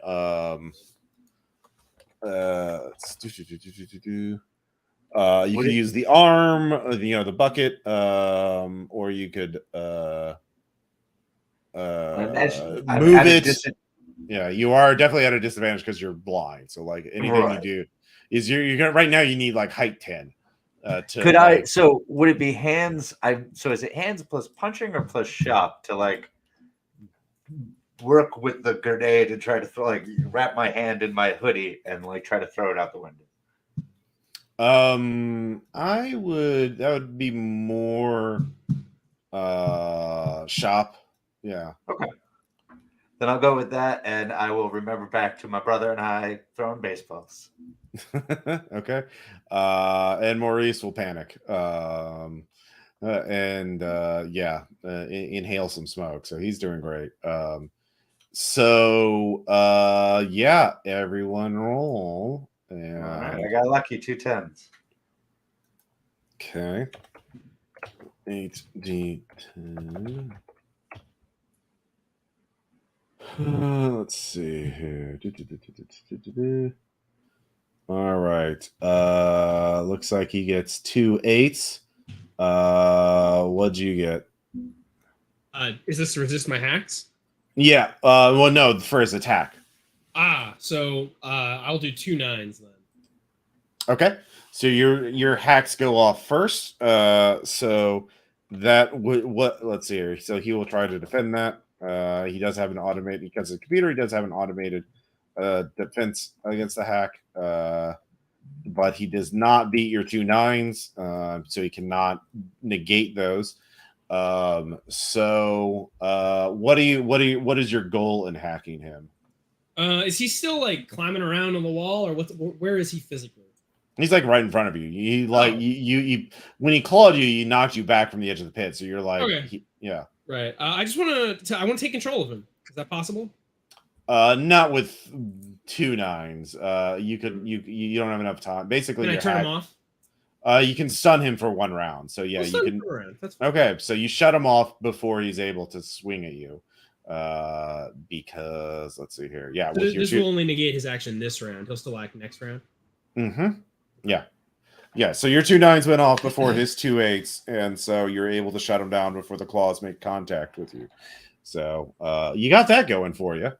could use the arm, the bucket, or you could move it. Yeah, you are definitely at a disadvantage because you're blind. So like anything you do is you're gonna right now you need like height 10. Could I? So would it be hands? So is it hands plus punching or plus shop to like work with the grenade and try to throw, like wrap my hand in my hoodie and like try to throw it out the window? That would be more shop. Yeah. Okay. Then I'll go with that, and I will remember back to my brother and I throwing baseballs. Okay. And Maurice will panic. Inhale some smoke. So he's doing great. Everyone roll. And... All right, I got lucky 2 10s. Okay. 8d10. Let's see here. All right. Looks like he gets 2 8s. What'd you get? Is this to resist my hacks? Yeah. Well, no, for his attack. So I'll do 2 9s then. Okay. So your hacks go off first. So that would let's see here. So he will try to defend that. He does have an automated because of the computer. He does have an automated defense against the hack. But he does not beat your 2 9s. So he cannot negate those. What is your goal in hacking him? Is he still like climbing around on the wall, or where is he physically? He's like right in front of you. He like you when he clawed you, he knocked you back from the edge of the pit. So you're like, okay. Yeah. Right. I just want to take control of him. Is that possible? Not with 2 9s. You don't have enough time. Basically, Can I turn him off? You can stun him for 1 round. So yeah, you can. That's fine. Okay, so you shut him off before he's able to swing at you. Because let's see here. Yeah, So this will only negate his action this round. He'll still act next round. Mm-hmm. Yeah. Yeah, so your 2 9s went off before his 2 8s, and so you're able to shut him down before the claws make contact with you. So you got that going for you.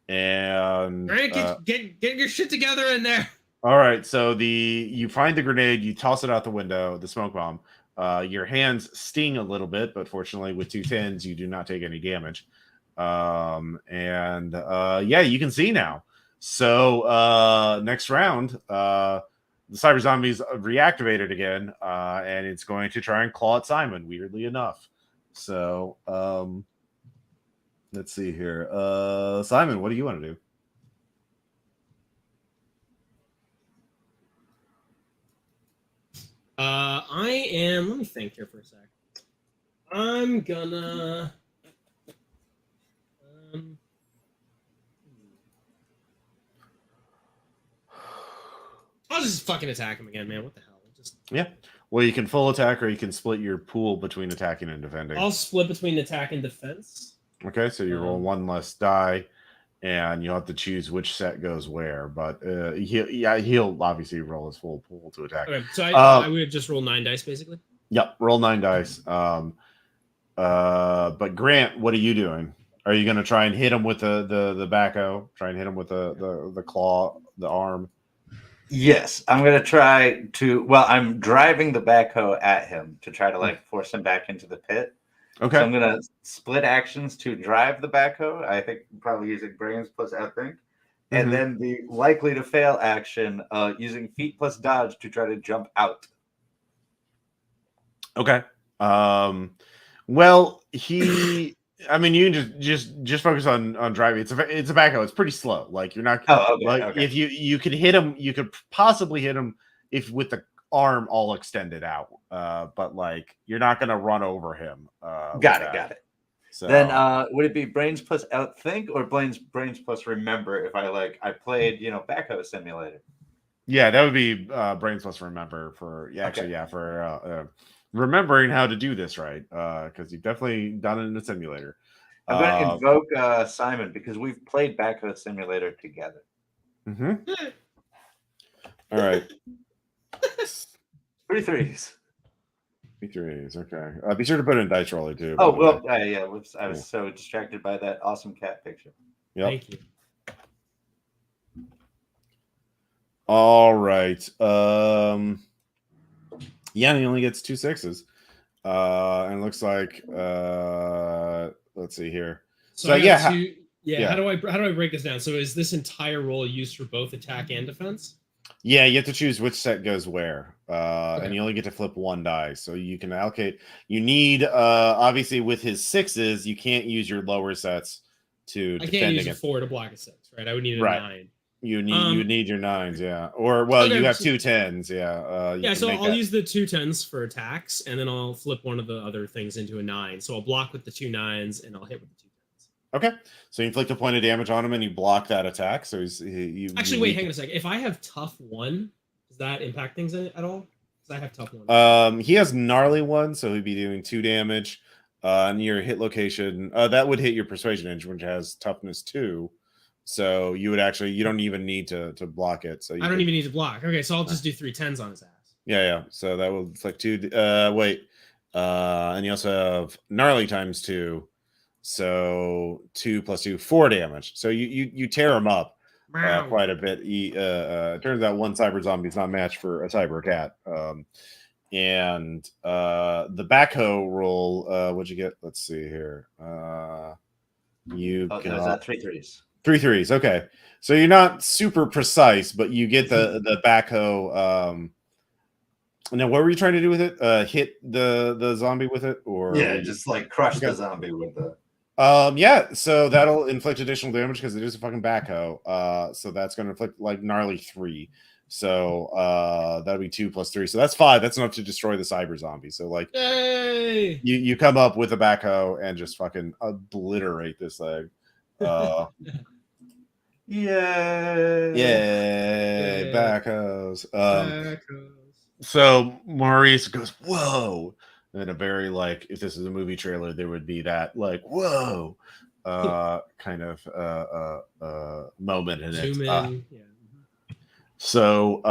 And Grant, get your shit together in there. all right, so you find the grenade, you toss it out the window, the smoke bomb. Your hands sting a little bit, but fortunately with 2 10s, you do not take any damage. Yeah, you can see now. So next round, the cyber zombies reactivated again, and it's going to try and claw at Simon, weirdly enough. So let's see here. Simon, what do you want to do? Let me think here for a sec. I'm gonna I'll just fucking attack him again, man. What the hell? Yeah. Well, you can full attack, or you can split your pool between attacking and defending. I'll split between attack and defense. Okay, so you roll 1 less die, and you'll have to choose which set goes where. But he'll obviously roll his full pool to attack. Okay, so I would just roll 9 dice basically. Yep, roll 9 dice. But Grant, what are you doing? Are you going to try and hit him with the backhoe? Try and hit him with the claw, the arm? Yes, I'm going to try to. Well, I'm driving the backhoe at him to try to force him back into the pit. Okay. So I'm going to split actions to drive the backhoe. I think probably using brains plus outthink. And then the likely to fail action using feet plus dodge to try to jump out. Okay. Well, I mean, you can just focus on driving. It's a backhoe. It's pretty slow. Like you're not. Oh, okay. Okay. If you could hit him, you could possibly hit him if with the arm all extended out. But you're not gonna run over him. Got it. So then, would it be brains plus outthink or brains plus remember? If I played backhoe simulator. Yeah, that would be brains plus remember for remembering how to do this right, because you've definitely done it in a simulator. I'm going to invoke Simon because we've played backhoe simulator together. All right. 3 3s. 3 3s. Okay. Be sure to put in dice roller too. Oh well, yeah. I was so distracted by that awesome cat picture. Yep. Thank you. All right. Yeah, he only gets 2 6s. And it looks like let's see here. So yeah. How do I break this down? So is this entire roll used for both attack and defense? Yeah, you have to choose which set goes where. And you only get to flip 1 die. So you can allocate. You need obviously with his 6s, you can't use your lower sets to defend against. I can't use a 4 to block a 6, right? I would need a 9. You need your 9s, yeah. Or you have 2 10s, yeah. So I'll use the 2 10s for attacks, and then I'll flip one of the other things into a 9. So I'll block with the 2 9s, and I'll hit with the 2 10s. Okay. So you inflict a point of damage on him, and you block that attack. So hang on a second. If I have tough 1, does that impact things at all? Because I have tough 1. He has gnarly 1, so he'd be doing 2 damage. And your hit location that would hit your persuasion engine, which has toughness 2. So you don't even need to block it. So I don't even need to block. Okay, so I'll just do 3 10s on his ass. Yeah. So that will inflict 2. And you also have gnarly times 2. So 2 plus 2, 4 damage. So you tear him up quite a bit. It turns out 1 cyber zombie is not matched for a cyber cat. And the backhoe roll, what'd you get? Let's see here. You got 3 3s. 3 3s. Okay, so you're not super precise, but you get the backhoe. Now, what were you trying to do with it? Hit the zombie with it, or just crush the zombie with the. So that'll inflict additional damage because it is a fucking backhoe. So that's going to inflict gnarly 3. So that'll be 2 plus 3. So that's 5. That's enough to destroy the cyber zombie. So Yay! you come up with a backhoe and just fucking obliterate this thing. Yay! Backhoes. So Maurice goes, whoa. And a very if this is a movie trailer, there would be that whoa kind of moment in it. So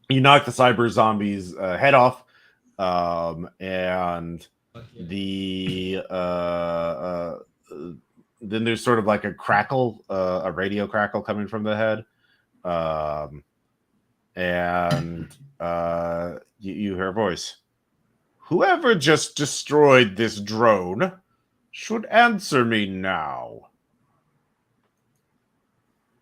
you knock the cyber zombie's head off, and Fuck yeah. the then there's sort of like a crackle, a radio crackle coming from the head, and you hear a voice. Whoever just destroyed this drone should answer me now.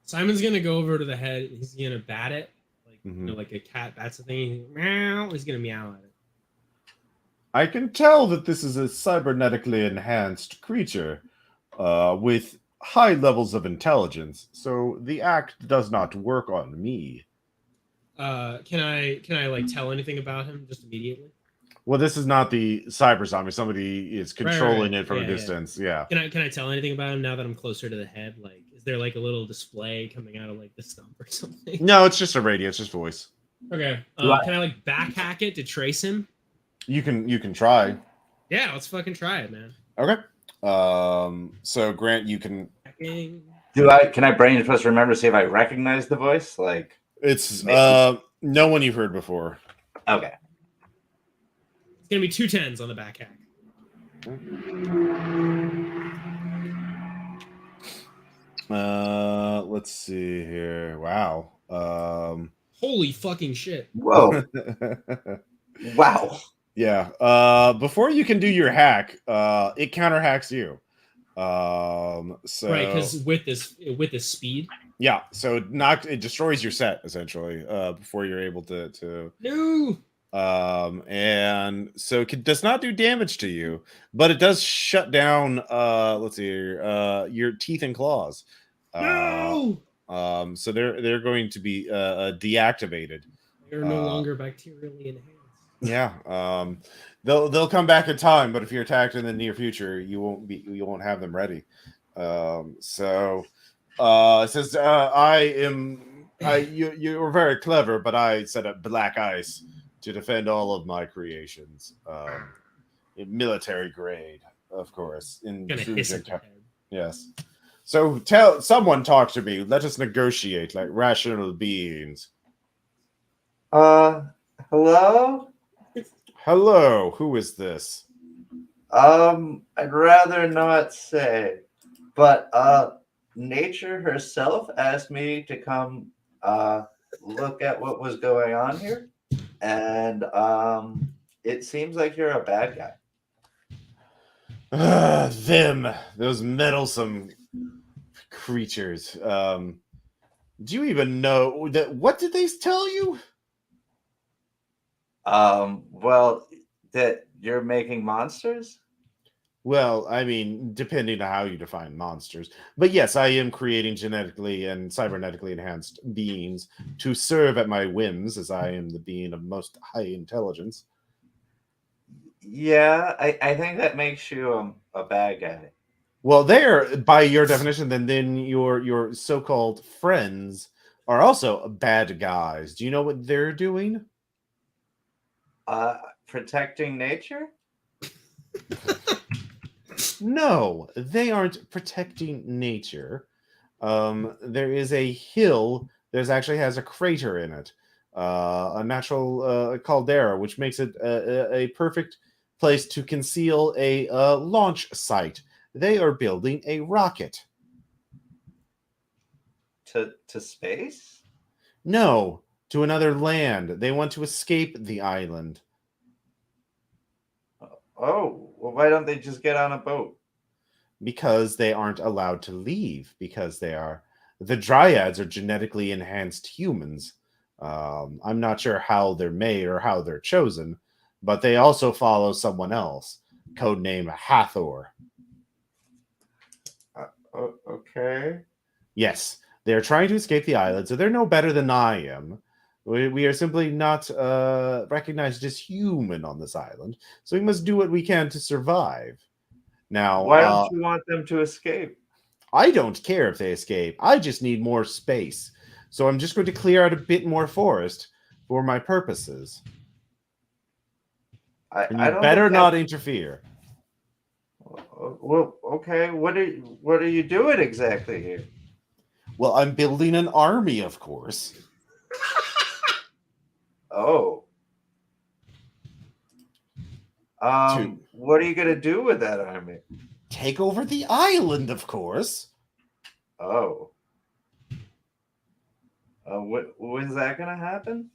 Simon's gonna go over to the head. And he's gonna bat it, like Mhm. like a cat bats a thing. Meow. He's gonna meow at it. I can tell that this is a cybernetically enhanced creature with high levels of intelligence, so the act does not work on me. Can I like tell anything about him just immediately? Well, this is not the cyber zombie. Somebody is controlling Right. it from a Yeah. distance. Yeah. Can I tell anything about him now that I'm closer to the head? Like, is there like a little display coming out of like the stump or something? No, it's just a radio. It's just voice. Okay. Do I- Can I like backhack it to trace him? You can try. Yeah, let's fucking try it, man. Okay. So Grant, you can. Hacking. Can I brain supposed to remember to see if I recognize the voice? Like, It's Maybe. no one you've heard before. okay. It's gonna be 2 10s on the backhack. Let's see here. Wow. Holy fucking shit! Whoa. Wow. Yeah. Before you can do your hack, it counter hacks you. So Right, because with this speed. yeah, so it destroys your set essentially before you're able to No. and so it does not do damage to you, but it does shut down let's see here, your teeth and claws. No. So they're going to be deactivated. They're no longer bacterially enhanced. Yeah. They'll come back in time, but if you're attacked in the near future, you won't have them ready. So it says you're very clever, but I set up black ice to defend all of my creations. In military grade, of course. Gonna hiss at your head. Yes. So someone talk to me. Let us negotiate like rational beings. Hello? Hello, who is this? I'd rather not say, but nature herself asked me to come look at what was going on here, and it seems like you're a bad guy. Those meddlesome creatures. Do you even know that? What did they tell you? Well, that you're making monsters? Well, I mean, depending on how you define monsters. But yes, I am creating genetically and cybernetically enhanced beings to serve at my whims, as I am the being of most high intelligence. Yeah, I think that makes you a bad guy. Well, they're, by your definition, then your so-called friends are also bad guys. Do you know what they're doing? Protecting nature? No, they aren't protecting nature. There is a hill. There's actually has a crater in it, a natural caldera, which makes it a perfect place to conceal a launch site. They are building a rocket. To space? No, to another land. They want to escape the island. Oh, well, why don't they just get on a boat? Because they aren't allowed to leave, because the dryads are genetically enhanced humans. I'm not sure how they're made or how they're chosen, but they also follow someone else, codename Hathor. Okay. Yes, they're trying to escape the island, so they're no better than I am. We are simply not recognized as human on this island, so we must do what we can to survive. Now, Why don't you want them to escape? I don't care if they escape. I just need more space. So I'm just going to clear out a bit more forest for my purposes. And you I don't better think not interfere. Well, okay. What are you doing exactly here? Well, I'm building an army, of course. Oh. To What are you gonna do with that army? take over the island, of course. Oh. When's that gonna happen?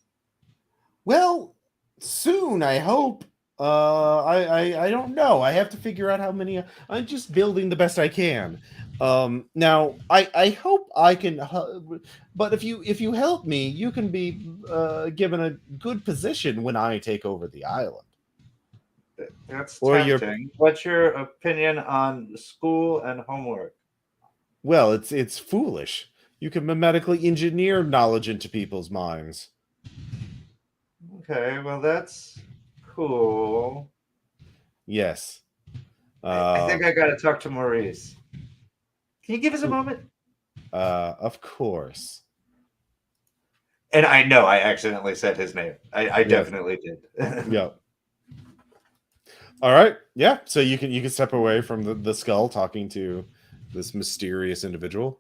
Well, soon, I hope. I don't know. I have to figure out how many. I'm just building the best I can. Now I hope I can. But if you help me, you can be given a good position when I take over the island. That's Or your tempting. What's your opinion on school and homework? well, it's foolish. You can mimetically engineer knowledge into people's minds. Okay, well that's cool. Yes. I think I gotta talk to Maurice. Can you give us a moment? Of course. And I know I accidentally said his name. I Yes. definitely did. Yeah. All right. Yeah. So you can step away from the skull talking to this mysterious individual.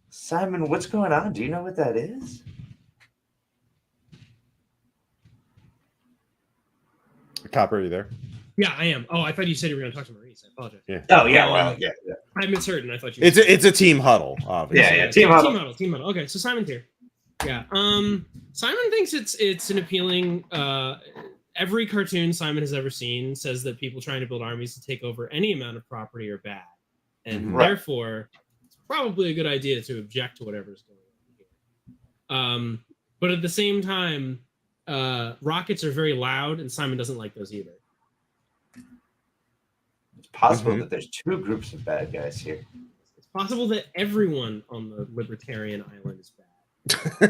Simon, what's going on? Do you know what that is? Copper, are you there? Yeah, I am. Oh, I thought you said you were going to talk to Maurice. I apologize. Yeah. Oh yeah, well, yeah. I misheard, and I thought you. It's a team huddle, obviously. Yeah, team huddle. Team huddle. Okay, so Simon's here. Yeah. Simon thinks it's an appealing. Every cartoon Simon has ever seen says that people trying to build armies to take over any amount of property are bad, and Mhm. therefore it's probably a good idea to object to whatever's going on here. But at the same time, rockets are very loud, and Simon doesn't like those either. It's possible that there's two groups of bad guys here. It's possible that everyone on the Libertarian Island is bad.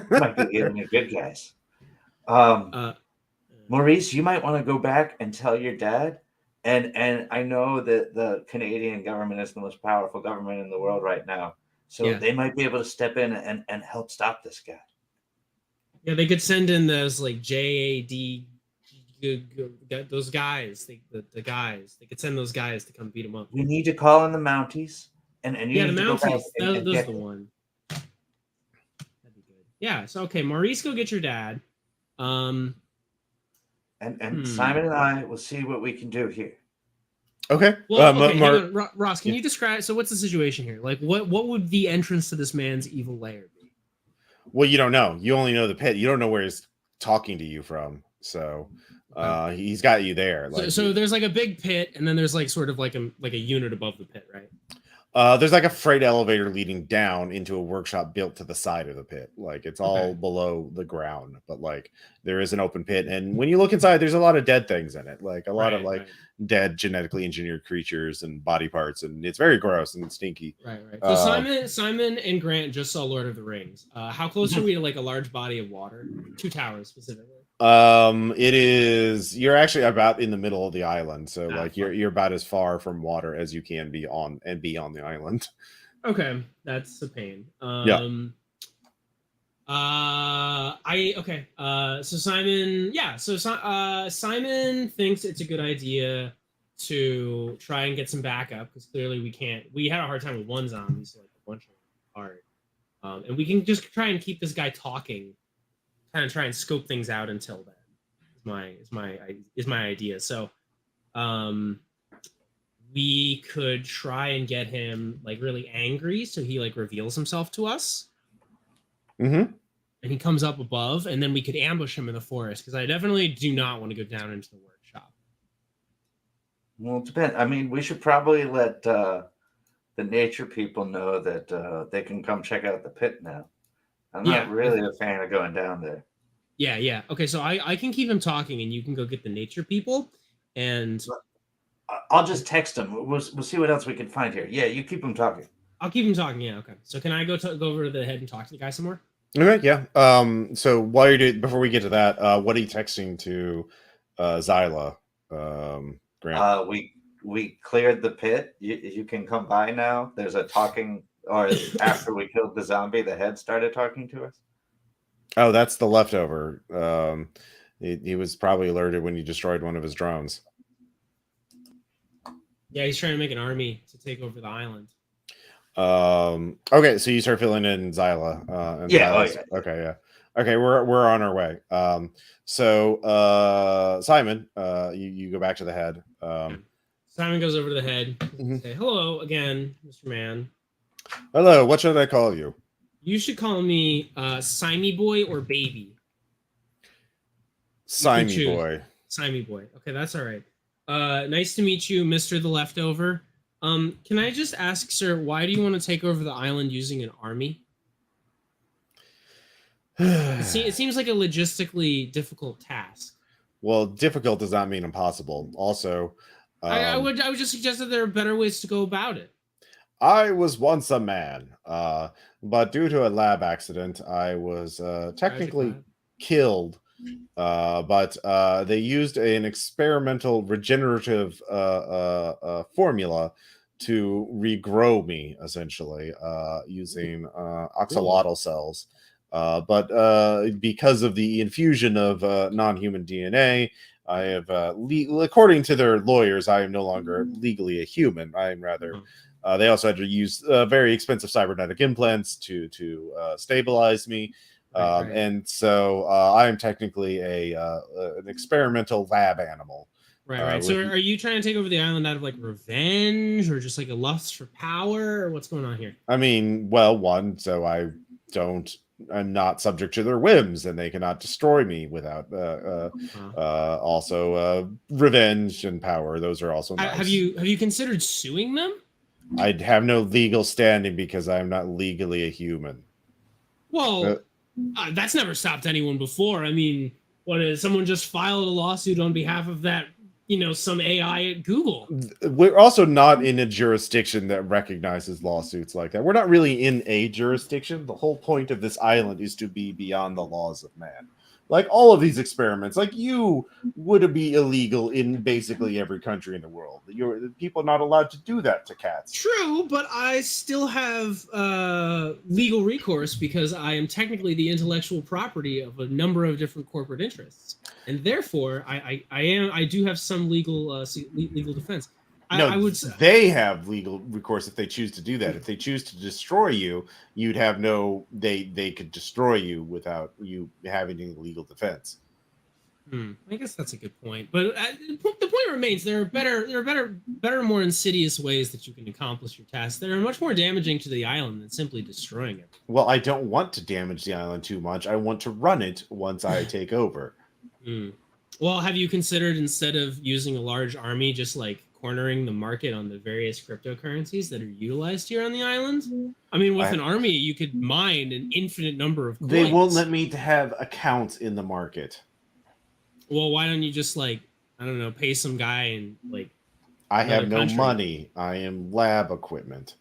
Might be even the good guys. Maurice, you might want to go back and tell your dad. And I know that the Canadian government is the most powerful government in the world right now. So they might be able to step in and help stop this guy. Yeah, they could send in those like JAD, those guys, the guys. They could send those guys to come beat them up. We need to call in the Mounties. And you need the to go back Mounties, those are the one. That'd be good. Yeah, so okay, Maurice, go get your dad. And Simon and I will see what we can do here. Okay. Well, okay, hang on. Ross, can you describe? So, what's the situation here? Like, what would the entrance to this man's evil lair be? Well, you don't know. You only know the pit. You don't know where he's talking to you from. So, he's got you there. Like, so there's like a big pit, and then there's like sort of like a unit above the pit, right? There's like a freight elevator leading down into a workshop built to the side of the pit. Like it's all below the ground, but like there is an open pit. And when you look inside, there's a lot of dead things in it, like a lot of dead genetically engineered creatures and body parts, and it's very gross and stinky. Right. So Simon and Grant just saw Lord of the Rings. How close are we to like a large body of water? 2 towers specifically. It is. You're actually about in the middle of the island, so like you're about as far from water as you can be on the island. Okay, that's a pain. So Simon, Simon thinks it's a good idea to try and get some backup because clearly we had a hard time with one zombie, so like a bunch of them hard. And we can just try and keep this guy talking, kind of try and scope things out until then. Is my idea. So, we could try and get him like really angry, so he like reveals himself to us. Mm-hmm. And he comes up above, and then we could ambush him in the forest because I definitely do not want to go down into the workshop. Well, it depends. I mean, we should probably let the nature people know that they can come check out the pit now. I'm not really a fan of going down there. Yeah. Okay, so I can keep him talking, and you can go get the nature people, and I'll just text him. We'll see what else we can find here. Yeah, you keep him talking. I'll keep him talking. Yeah. Okay. So can I go over to the head and talk to the guy some more? Okay. Yeah. So while you're doing, before we get to that, what are you texting to Zyla? Grant? We cleared the pit. You can come by now. There's a talking, or after we killed the zombie, the head started talking to us. Oh, that's the leftover. He was probably alerted when you destroyed one of his drones. Yeah, he's trying to make an army to take over the island. Okay, so you start filling in Zyla. And Yeah, Zyla's, okay, yeah. Okay, we're on our way. So Simon, you go back to the head. Simon goes over to the head. Mhm. Say, hello again, Mr. Man. Hello, what should I call you? You should call me Simey Boy or Baby. Simey choose. Boy. Simey Boy. Okay, that's all right. Nice to meet you, Mr. The Leftover. Can I just ask, sir, why do you want to take over the island using an army? It seems like a logistically difficult task. Well, difficult does not mean impossible. Also, I would just suggest that there are better ways to go about it. I was once a man, but due to a lab accident, I was technically killed. But they used an experimental regenerative formula to regrow me, essentially, using axolotl cells. But because of the infusion of non-human DNA, I have, according to their lawyers, I am no longer legally a human. I am rather. They also had to use very expensive cybernetic implants to stabilize me. Right. And so I am technically an experimental lab animal. Right. So are you trying to take over the island out of like revenge or just like a lust for power, or what's going on here? I mean, well, one, so I'm not subject to their whims and they cannot destroy me without also revenge and power. Those are also nice. Have you considered suing them? I'd have no legal standing because I'm not legally a human. Well, that's never stopped anyone before. I mean, someone just filed a lawsuit on behalf of that, some AI at Google. We're also not in a jurisdiction that recognizes lawsuits like that. We're not really in a jurisdiction. The whole point of this island is to be beyond the laws of man. Like all of these experiments, like you would be illegal in basically every country in the world. People are not allowed to do that to cats. True, but I still have legal recourse because I am technically the intellectual property of a number of different corporate interests, and therefore I do have some legal defense. They have legal recourse if they choose to do that. If they choose to destroy you, you'd have they could destroy you without you having any legal defense. I guess that's a good point, but the point remains: there are better, more insidious ways that you can accomplish your task that are much more damaging to the island than simply destroying it. Well, I don't want to damage the island too much. I want to run it once I take over. Well, have you considered, instead of using a large army, just like cornering the market on the various cryptocurrencies that are utilized here on the island? I mean, with an army, you could mine an infinite number of coins. They won't let me have accounts in the market. Well, why don't you just pay some guy and I have no money. I am lab equipment.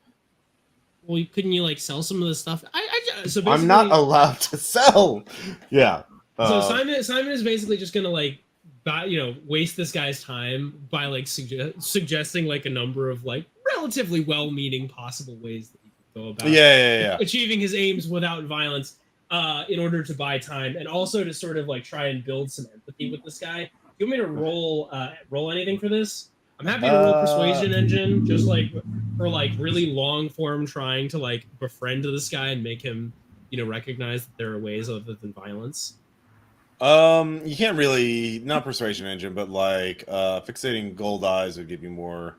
Well, couldn't you sell some of the stuff? So I'm not allowed to sell. Yeah. So Simon is basically just gonna waste this guy's time by suggesting a number of relatively well-meaning possible ways that he could go about achieving his aims without violence, in order to buy time, and also to sort of try and build some empathy with this guy. Do you want me to roll anything for this? I'm happy to roll persuasion engine, just for really long form, trying to befriend this guy and make him recognize that there are ways other than violence. You can't really, not persuasion engine, but fixating gold eyes would give you more.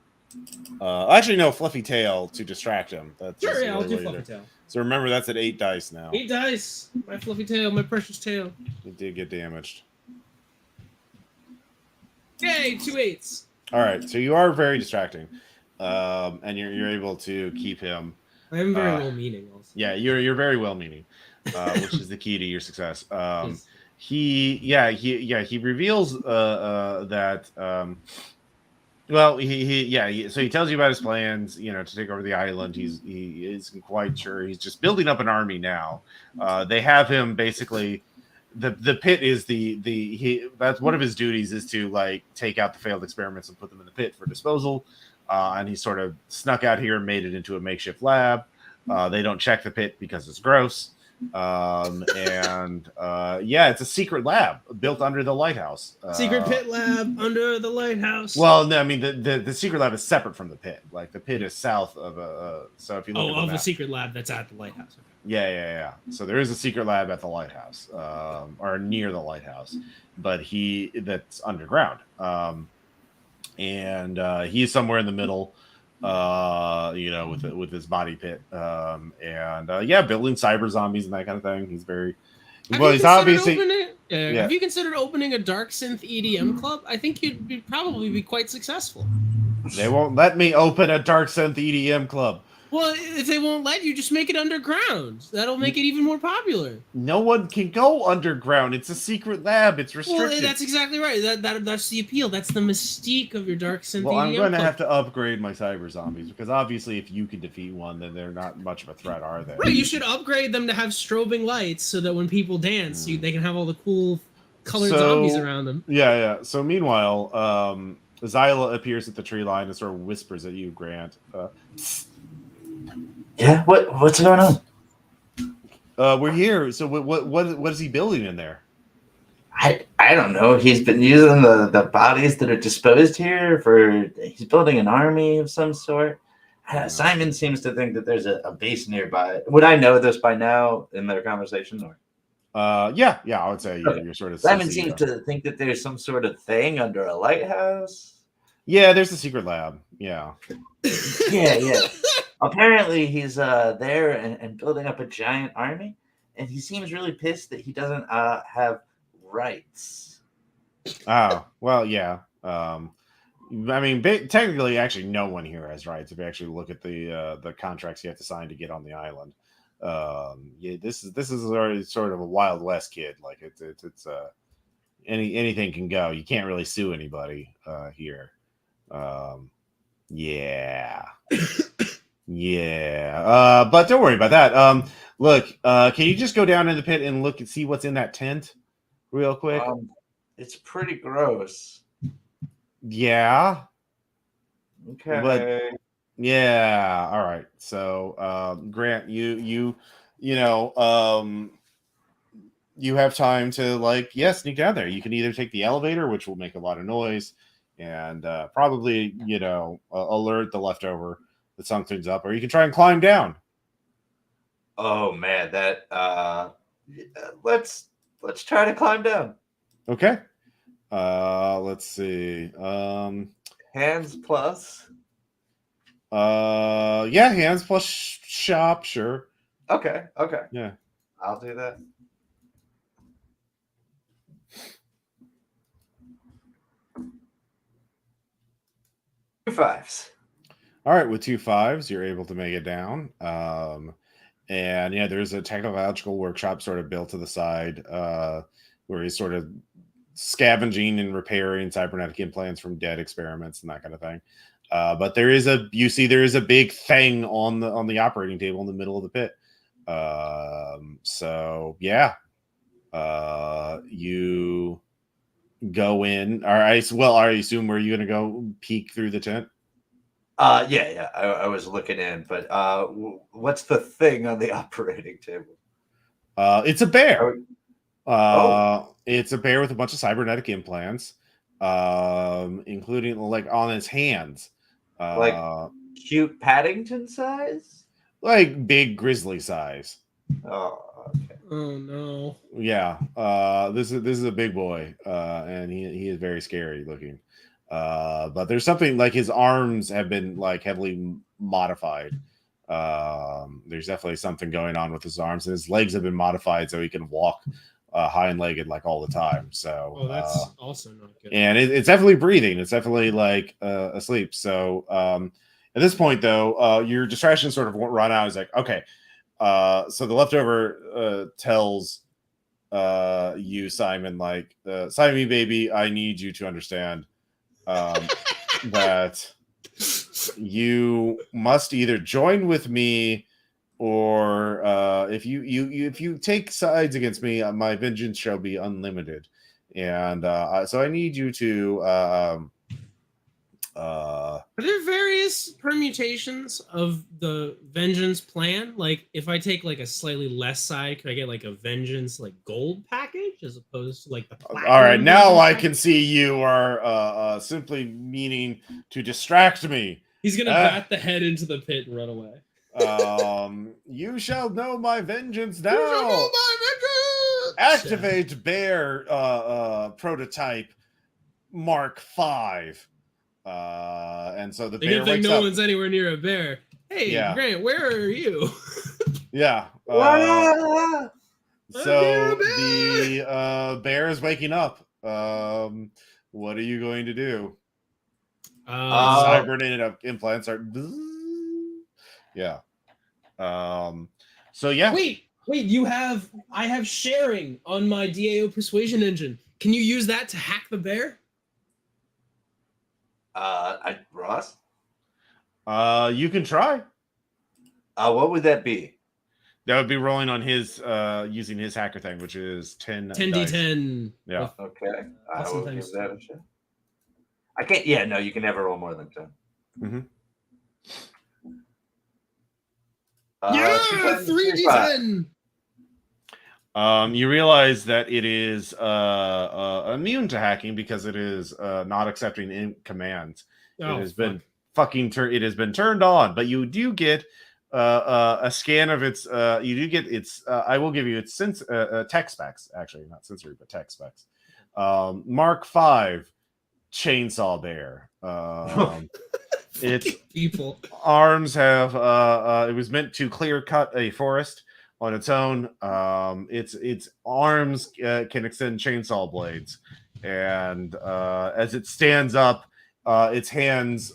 Actually, no, fluffy tail to distract him. That's sure, yeah, I'll do fluffy tail. So remember, that's at 8 dice now. 8 dice. My fluffy tail, my precious tail. It did get damaged. Yay, 2 8s. All right, so you are very distracting, and you're able to keep him. I am very well-meaning, also. Yeah, you're very well-meaning, which is the key to your success. He reveals that so he tells you about his plans, to take over the island. He isn't quite sure. He's just building up an army now. They have him basically, the pit is that's one of his duties, is to take out the failed experiments and put them in the pit for disposal. And he sort of snuck out here and made it into a makeshift lab. They don't check the pit because it's gross. Yeah, it's a secret lab built under the lighthouse. Secret pit lab under the lighthouse. Well, no, I mean the secret lab is separate from the pit. Like the pit is south of so if you look at the of map, a secret lab that's at the lighthouse. Okay. yeah. So there is a secret lab at the lighthouse, or near the lighthouse, but that's underground. He's somewhere in the middle, with his body pit, building cyber zombies and that kind of thing. He's very he's obviously. Have you considered opening a dark synth EDM club? I think you'd probably be quite successful. They won't let me open a dark synth EDM club. Well, if they won't let you, just make it underground. That'll make it even more popular. No one can go underground. It's a secret lab. It's restricted. Well, that's exactly right. That's the appeal. That's the mystique of your dark synth. Well, I'm going to have to upgrade my cyber zombies because obviously, if you can defeat one, then they're not much of a threat, are they? Right. You should upgrade them to have strobing lights so that when people dance, they can have all the cool colored zombies around them. Yeah. So meanwhile, Zyla appears at the tree line and sort of whispers at you, Grant. Yeah, what's going on? We're here. So what is he building in there? I don't know. He's been using the bodies that are disposed here he's building an army of some sort. Simon seems to think that there's a base nearby. Would I know this by now in their conversation? Or yeah, I would say you're sort of. Simon seems to think that there's some sort of thing under a lighthouse. Yeah, there's a secret lab. Yeah. Yeah. Apparently, he's there and building up a giant army, and he seems really pissed that he doesn't have rights. Oh, well, yeah. I mean, technically, actually, no one here has rights. If you actually look at the contracts you have to sign to get on the island, this is already sort of a Wild West, kid. Like it's anything can go. You can't really sue anybody here. Yeah. Yeah, but don't worry about that. Look, can you just go down in the pit and look and see what's in that tent real quick? It's pretty gross. Yeah. Okay. But yeah, all right. So, Grant, you have time to sneak down there. You can either take the elevator, which will make a lot of noise, and probably alert the leftover that something's up, or you can try and climb down. Oh man, that let's try to climb down. Okay. Let's see. Hands plus. Hands plus shop, sure. Okay. Yeah. I'll do that. Two fives. All right, with 2 5s, you're able to make it down. And there's a technological workshop sort of built to the side where he's sort of scavenging and repairing cybernetic implants from dead experiments and that kind of thing. But there is a big thing on the operating table in the middle of the pit. You go in. I assume where you're gonna go peek through the tent. Yeah. I was looking in, but what's the thing on the operating table? It's a bear. It's a bear with a bunch of cybernetic implants, including on his hands. Cute Paddington size? Like big grizzly size. Oh, okay. Oh no. Yeah. This is a big boy, and he is very scary looking. But there's something like his arms have been heavily modified. There's definitely something going on with his arms, and his legs have been modified so he can walk hind-legged all the time. So that's also not good. And it's definitely breathing. It's definitely asleep. So at this point, though, your distraction sort of run out. It's okay. So the leftover tells you, Simon, Simon, baby, I need you to understand that you must either join with me, or if you take sides against me, my vengeance shall be unlimited. And so I need you to Are there various permutations of the vengeance plan? Like, if I take like a slightly less side, could I get like a vengeance like gold package as opposed to like the platinum? All right, now vengeance I package? can see you are simply meaning to distract me. He's gonna Ah. bat the head into the pit and run away. You shall know my vengeance now. You shall know my vengeance! Activate bear prototype Mark 5. And so the The bear good thing wakes no up. one's anywhere near a bear. Hey, Yeah. Grant, where are you? Yeah. Ah! So I'm here, the bear is waking up. What are you going to do? Cybernetic implants are. Yeah. So yeah. Wait, I have sharing on my DAO persuasion engine. Can you use that to hack the bear? Ross? You can try. What would that be? That would be rolling on his using his hacker thing, which is 10 dice. 10d10. Yeah. Okay. I will Sometimes give that a shot. I can't. Yeah, no, you can never roll more than 10. Mm-hmm. Yeah, 3d10. 3d10. You realize that it is immune to hacking because it is not accepting commands. Oh, it has been it has been turned on, but you do get a scan of its. You do get its. I will give you its tech specs. Actually, not sensory, but tech specs. Mark 5 chainsaw bear. Its people. arms have. It was meant to clear cut a forest on its own. Its arms can extend chainsaw blades, and as it stands up, its hands,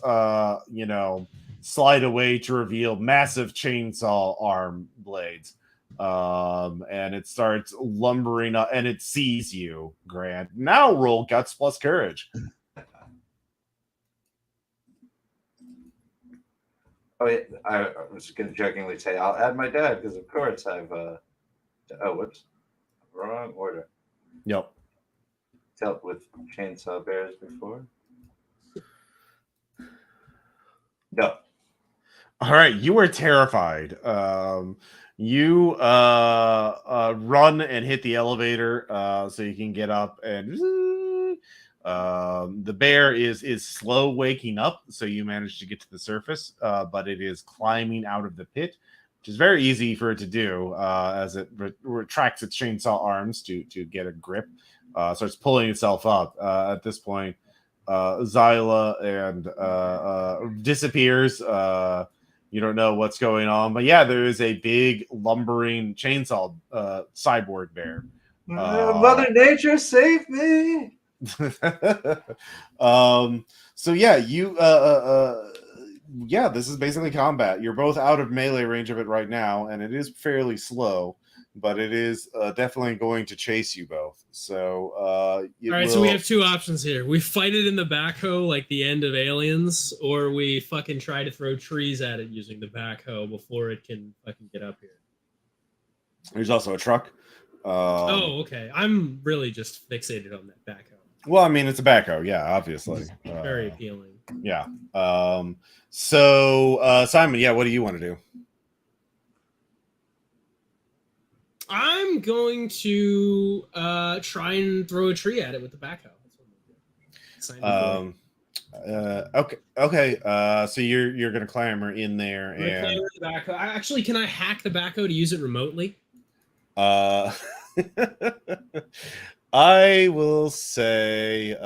slide away to reveal massive chainsaw arm blades. And it starts lumbering up, and it sees you, Grant. Now roll guts plus courage. Oh, yeah, I was going to jokingly say I'll add my dad because, of course, I've. Whoops, wrong order. Yep. Dealt with chainsaw bears before. No. All right, you are terrified. You run and hit the elevator so you can get up, and the bear is slow waking up, so you manage to get to the surface, but it is climbing out of the pit, which is very easy for it to do as it retracts its chainsaw arms to get a grip. Starts pulling itself up. At this point, Zyla and disappears. You don't know what's going on, but yeah, there is a big lumbering chainsaw cyborg bear. Mother Nature, save me! So yeah, you this is basically combat. You're both out of melee range of it right now, and it is fairly slow, but it is definitely going to chase you both. So all right, so we have two options here. We fight it in the backhoe like the end of Aliens, or we fucking try to throw trees at it using the backhoe before it can fucking get up here. There's also a truck. Okay. I'm really just fixated on that backhoe. Well, I mean, it's a backhoe, yeah, obviously. Very appealing. Yeah. So Simon, yeah, what do you want to do? I'm going to try and throw a tree at it with the backhoe. That's what I'm doing. Okay. So you're gonna clamber in there and the backhoe. Actually, can I hack the backhoe to use it remotely? I will say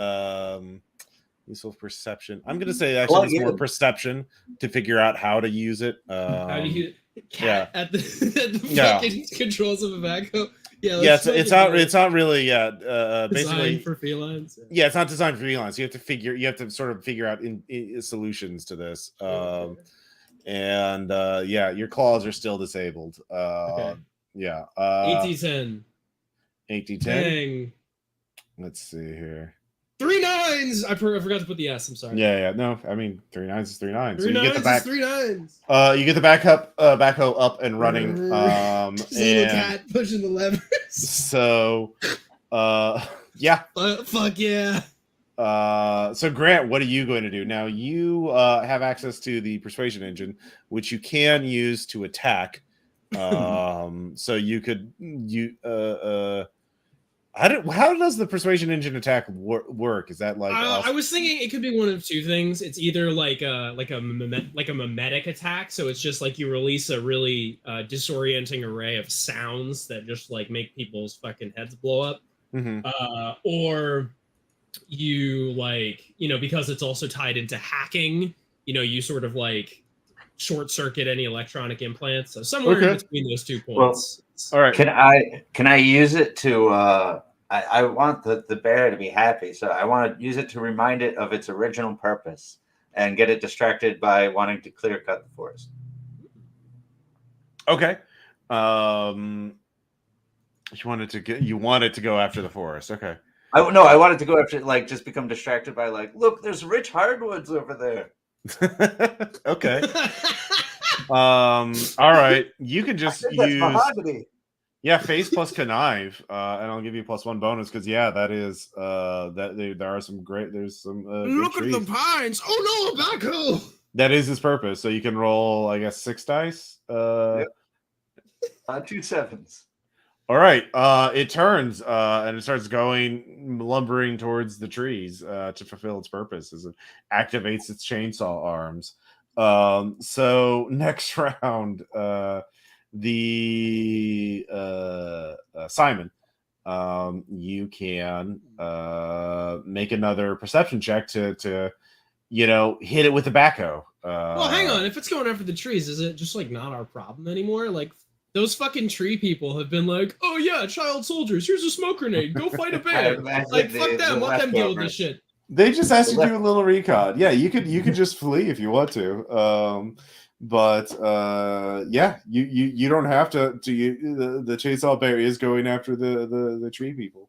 useful perception. I'm gonna say actually it's more perception to figure out how to use it. How do you yeah. at the fucking controls of a backhoe? Yeah, it's not really basically designed for felines. Yeah, it's not designed for felines. You have to sort of figure out in solutions to this. And your claws are still disabled. Okay. Yeah. 8d10. 8d10. Dang. Let's see here. 3 9s. I forgot to put the S. I'm sorry. Yeah. No, I mean 3 9s is 3 9s. So you get the back. 3 9s. You get the backhoe up and running. Little cat pushing the levers. So, yeah. Fuck yeah. So Grant, what are you going to do now? You have access to the persuasion engine, which you can use to attack. So you could how does the persuasion engine attack work? Is that like I was thinking it could be one of two things. It's either like a mimetic attack, so it's just like you release a really disorienting array of sounds that just like make people's fucking heads blow up, or you like because it's also tied into hacking. You sort of like short circuit any electronic implants. So somewhere in between those 2 points. Well, all right. Can I use it to? I want the bear to be happy, so I want to use it to remind it of its original purpose and get it distracted by wanting to clear cut the forest. Okay. You wanted to go after the forest. Okay. I wanted to go after like just become distracted by like, look, there's rich hardwoods over there. Okay. All right. You can just use mahogany. Yeah, face plus connive, and I'll give you +1 bonus because that is that there are some great. There's some. Look at the pines! Oh no, a backhoe! That is his purpose. So you can roll, I guess, 6 dice. Yep. 2 7s. All right. It turns and it starts lumbering towards the trees to fulfill its purpose as it activates its chainsaw arms. So next round, the Simon, you can make another perception check to hit it with the backhoe. Well, hang on. If it's going after the trees, is it just like not our problem anymore? Like those fucking tree people have been like, oh yeah, child soldiers, here's a smoke grenade, go fight a bear. Like fuck them, let them deal with this shit. They just asked you to do a little recon. Yeah, you could just flee if you want to. But yeah, you don't have to. The chainsaw bear is going after the tree people.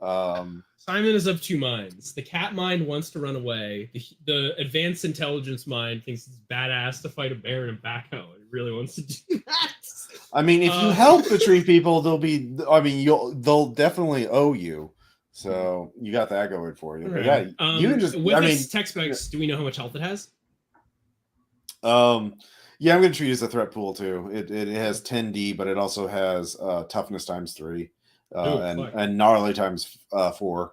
Simon is of 2 minds. The cat mind wants to run away. The advanced intelligence mind thinks it's badass to fight a bear in a backhoe. It really wants to do that. I mean, if you help the tree people, they'll definitely owe you. So you got that going for you. Right. Yeah, you can just. With its tech specs, do we know how much health it has? Yeah, I'm going to treat it as a threat pool too. It has 10D, but it also has toughness ×3, and gnarly ×4.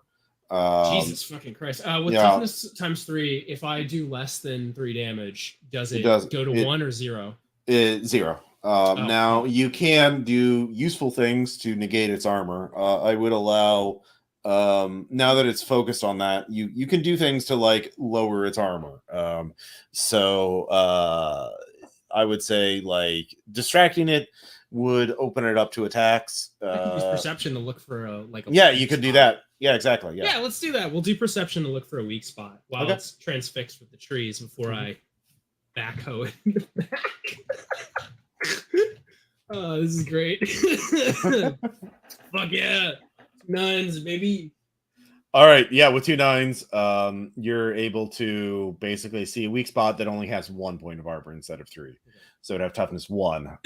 Jesus fucking Christ! With toughness ×3, if I do less than 3 damage, does it go to 1 or 0? 0. Now you can do useful things to negate its armor. I would allow. Now that it's focused on that, you can do things to like lower its armor. So I would say like distracting it would open it up to attacks. I can use perception to look for a you could do that. Yeah, exactly. Yeah, let's do that. We'll do perception to look for a weak spot while it's transfixed with the trees before I backhoe it in the back. Oh, this is great. Fuck yeah. 9s, baby. All right, yeah, with 2 9s, you're able to basically see a weak spot that only has 1 point of armor instead of 3. So it'd have toughness 1.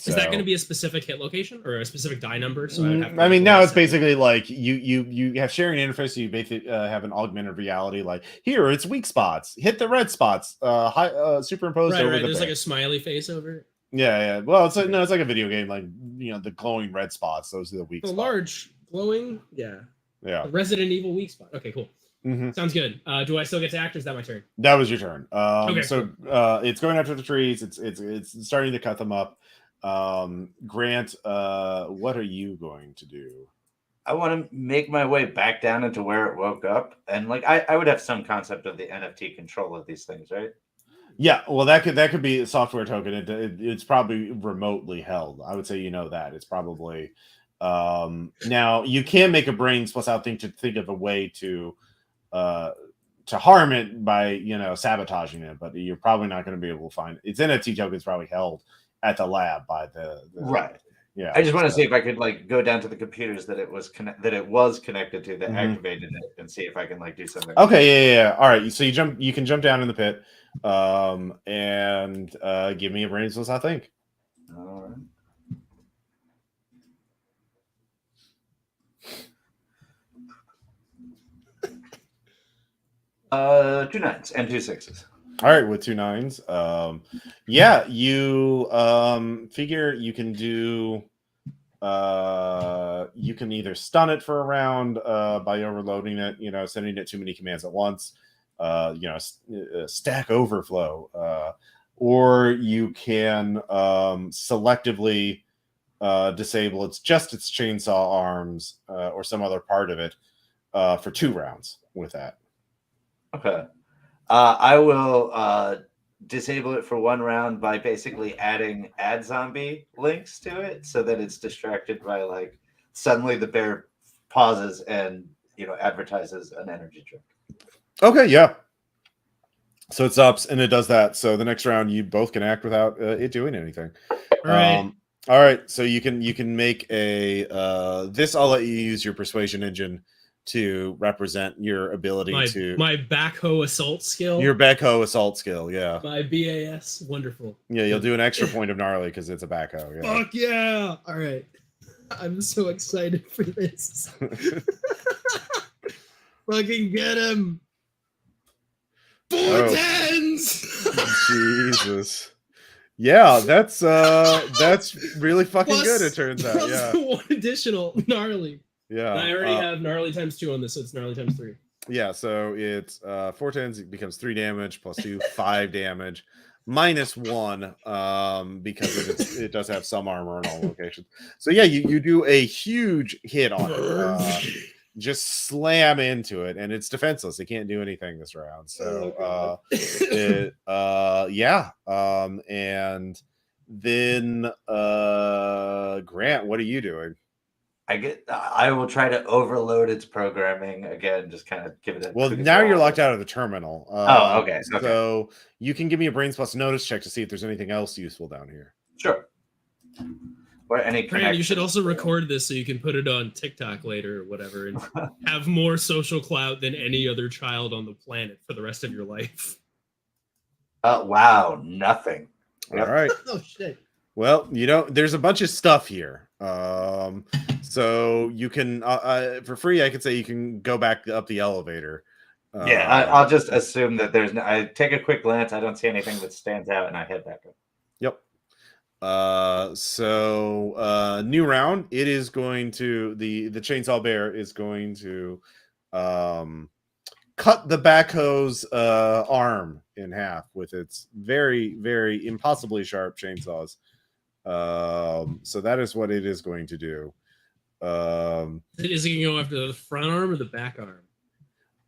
Is that going to be a specific hit location or a specific die number? So now it's basically like you have sharing interface. So you basically have an augmented reality. Like here, it's weak spots. Hit the red spots. Superimposed over the. There's like a smiley face over it. Yeah. Well, it's like a video game. Like the glowing red spots. Those are the weak spots. The large glowing. Yeah. The Resident Evil weak spot. Okay, cool. Sounds good. Do I still get to act, or is that my turn? That was your turn. So it's going after the trees. It's starting to cut them up. Grant, what are you going to do? I want to make my way back down into where it woke up, and like I would have some concept of the NFT control of these things, right? Yeah, well, that could be a software token. It's probably remotely held. I would say that it's probably. Now you can make a brains plus outthink to think of a way to harm it by sabotaging it, but you're probably not going to be able to find it. Its NFT token is probably held at the lab by the right. Yeah, I just want to see if I could like go down to the computers that it was connected to that activated it, and see if I can like do something. Okay, yeah. All right, so you can jump down in the pit, and give me a brains plus outthink. All right. Two 9s and two 6s. All right, with two 9s. Yeah, you figure you can do. You can either stun it for a round by overloading it, sending it too many commands at once. Stack overflow, or you can selectively disable its chainsaw arms or some other part of it for 2 rounds with that. Okay. I will disable it for 1 round by basically adding add zombie links to it so that it's distracted by like suddenly the bear pauses and advertises an energy drink. Okay, yeah. So it stops and it does that. So the next round you both can act without it doing anything. All right. So you can make a this. I'll let you use your persuasion engine to represent your ability to my backhoe assault skill. Your backhoe assault skill, yeah. My BAS, wonderful. Yeah, you'll do an extra point of gnarly because it's a backhoe. Yeah. Fuck yeah! All right, I'm so excited for this. Fucking get him! 4 10s! Jesus. Yeah, that's really fucking good. It turns out. Yeah. 1 additional gnarly. Yeah. And I already have gnarly times 2 on this, so it's gnarly times 3. Yeah, so it's 4 10s. It becomes 3 damage plus 2, 5 damage. Minus 1 because it does have some armor in all locations. So yeah, you do a huge hit on it. Just slam into it, and it's defenseless. It can't do anything this round. So yeah. And then Grant, what are you doing? I will try to overload its programming again, just kind of give it a well, now you're locked out of the terminal. Okay. So you can give me a brains plus notice check to see if there's anything else useful down here. Sure. Or any Brand, you should also record this so you can put it on TikTok later or whatever and have more social clout than any other child on the planet for the rest of your life. Wow, nothing. All right. Oh shit. Well, there's a bunch of stuff here. So you can for free, I could say you can go back up the elevator. Yeah, I'll just assume that I take a quick glance, I don't see anything that stands out, and I head back up. Yep. So new round, it is going to the chainsaw bear is going to cut the backhoe's arm in half with its very, very impossibly sharp chainsaws. So that is what it is going to do. Is it going to go after the front arm or the back arm?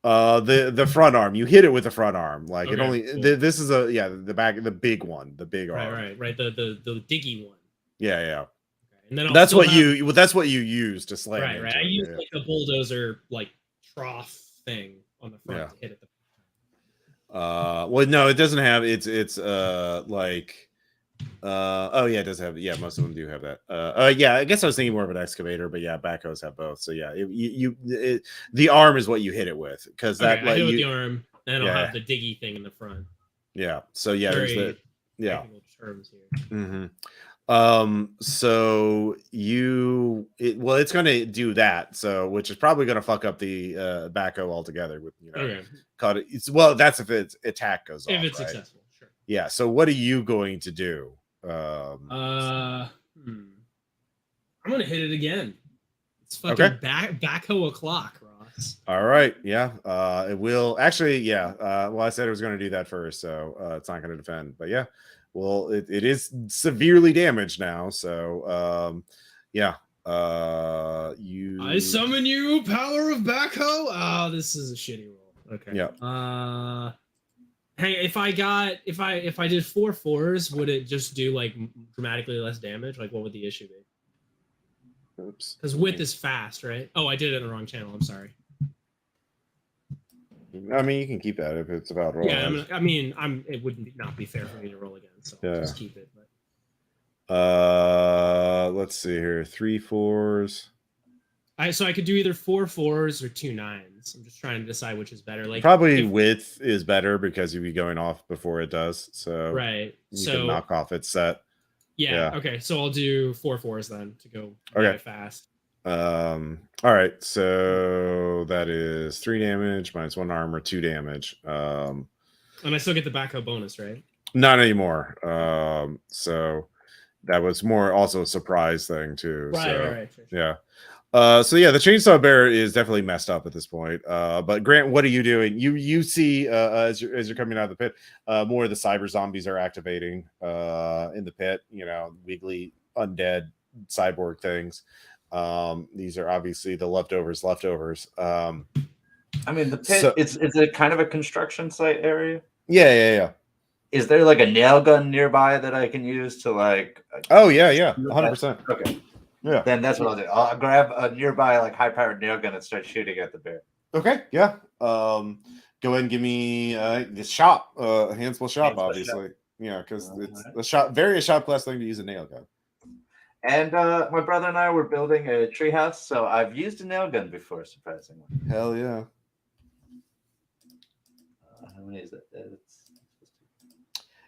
The front arm. You hit it with the front arm. Like okay, it only. Cool. This is the big one, the big arm. Right. The diggy one. Yeah. Okay. And then that's what you use to slam. Right. I use like a bulldozer like trough thing on the front to hit it. Well, no, it doesn't have. It's like. Oh yeah, it does have. Yeah, most of them do have that. Yeah, I guess I was thinking more of an excavator, but yeah, backhoes have both. So yeah, the arm is what you hit it with because I hit it with the arm, then I'll have the diggy thing in the front. Yeah. So yeah, there's the terms here. Mm-hmm. So it's going to do that. So which is probably going to fuck up the backhoe altogether. With caught it. That's if its attack goes off. If it's successful. Yeah. So what are you going to do? I'm gonna hit it again. It's fucking backhoe o'clock, Ross. All right. Yeah. It will actually. Yeah. Well, I said it was going to do that first, so it's not going to defend. But yeah. Well, it is severely damaged now. So yeah. I summon you, power of backhoe. Oh, this is a shitty roll. Okay. Yeah. Hey, if I did 4 4s, would it just do like dramatically less damage? Like, what would the issue be? Oops. Because width is fast, right? Oh, I did it in the wrong channel. I'm sorry. I mean, you can keep that if it's about roll. Yeah, it would not be fair for me to roll again, so I'll just keep it. But... let's see here. 3 4s. So I could do either 4 4s or 2 9s. I'm just trying to decide which is better. Like probably width is better because you'll be going off before it does. So you can knock off its set. Yeah. Okay. So I'll do 4 4s then to go fast. All right, so that is 3 damage minus 1 armor, 2 damage. And I still get the backhoe bonus, right? Not anymore. So that was more also a surprise thing too. Right. Sure. Yeah. So yeah, the chainsaw bear is definitely messed up at this point. But Grant, what are you doing? You see as you're coming out of the pit, more of the cyber zombies are activating in the pit. You know, wiggly undead cyborg things. These are obviously the leftovers. I mean, the pit, it's a kind of a construction site area. Yeah. Is there like a nail gun nearby that I can use to like? Oh yeah, 100%. Okay. Yeah. Then that's what I'll do. I'll grab a nearby like high-powered nail gun and start shooting at the bear. Okay. Yeah. Go ahead and give me the shop, handful shop, obviously. Yeah, because it's a shop, very a shop class thing to use a nail gun. And my brother and I were building a treehouse, so I've used a nail gun before, surprisingly. Hell yeah. How many is it?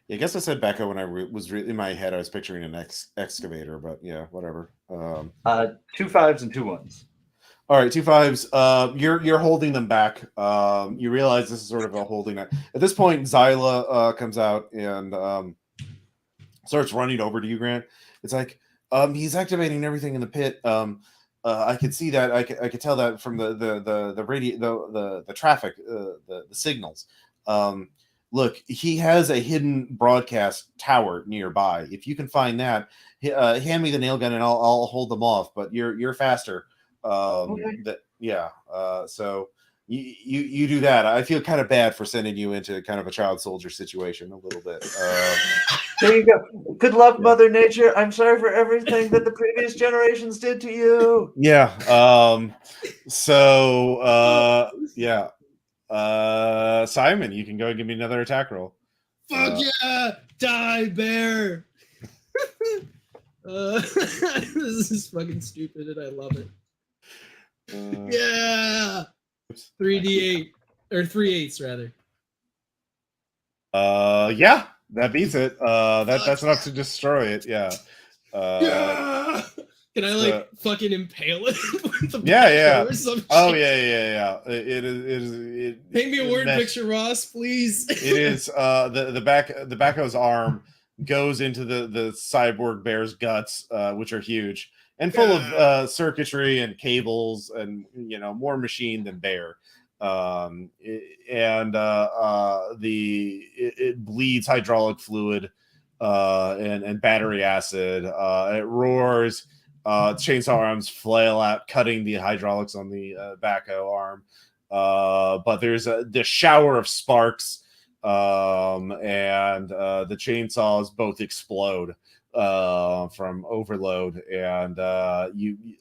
Yeah, I guess I said backhoe when I was in my head. I was picturing an excavator, but yeah, whatever. 2 5s and 2 1s. All right, 2 5s. You're holding them back. You realize this is sort of a holding. At this point, Zyla comes out and starts running over to you, Grant. It's like he's activating everything in the pit. I could see that. I could tell that from the radio, the traffic, the signals. Look, he has a hidden broadcast tower nearby. If you can find that, hand me the nail gun and I'll hold them off. But you're faster. Okay. So you do that. I feel kind of bad for sending you into kind of a child soldier situation a little bit. There you go. Good luck, Mother Nature. I'm sorry for everything that the previous generations did to you. Yeah. Yeah. Simon, you can go and give me another attack roll. Fuck yeah! Die, bear! This is fucking stupid and I love it. Yeah! 3d8 or 3/8 rather. Yeah, that beats it. That's enough to destroy it. Yeah. Yeah! Can I like fucking impale it with the yeah. or some Oh shit? yeah. It is. Paint me a word picture, Ross, please. It is the backhoe's arm goes into the cyborg bear's guts, which are huge and full of circuitry and cables and more machine than bear. It bleeds hydraulic fluid and battery acid. It roars. Chainsaw arms flail out, cutting the hydraulics on the backhoe arm. But there's the shower of sparks, and the chainsaws both explode from overload, and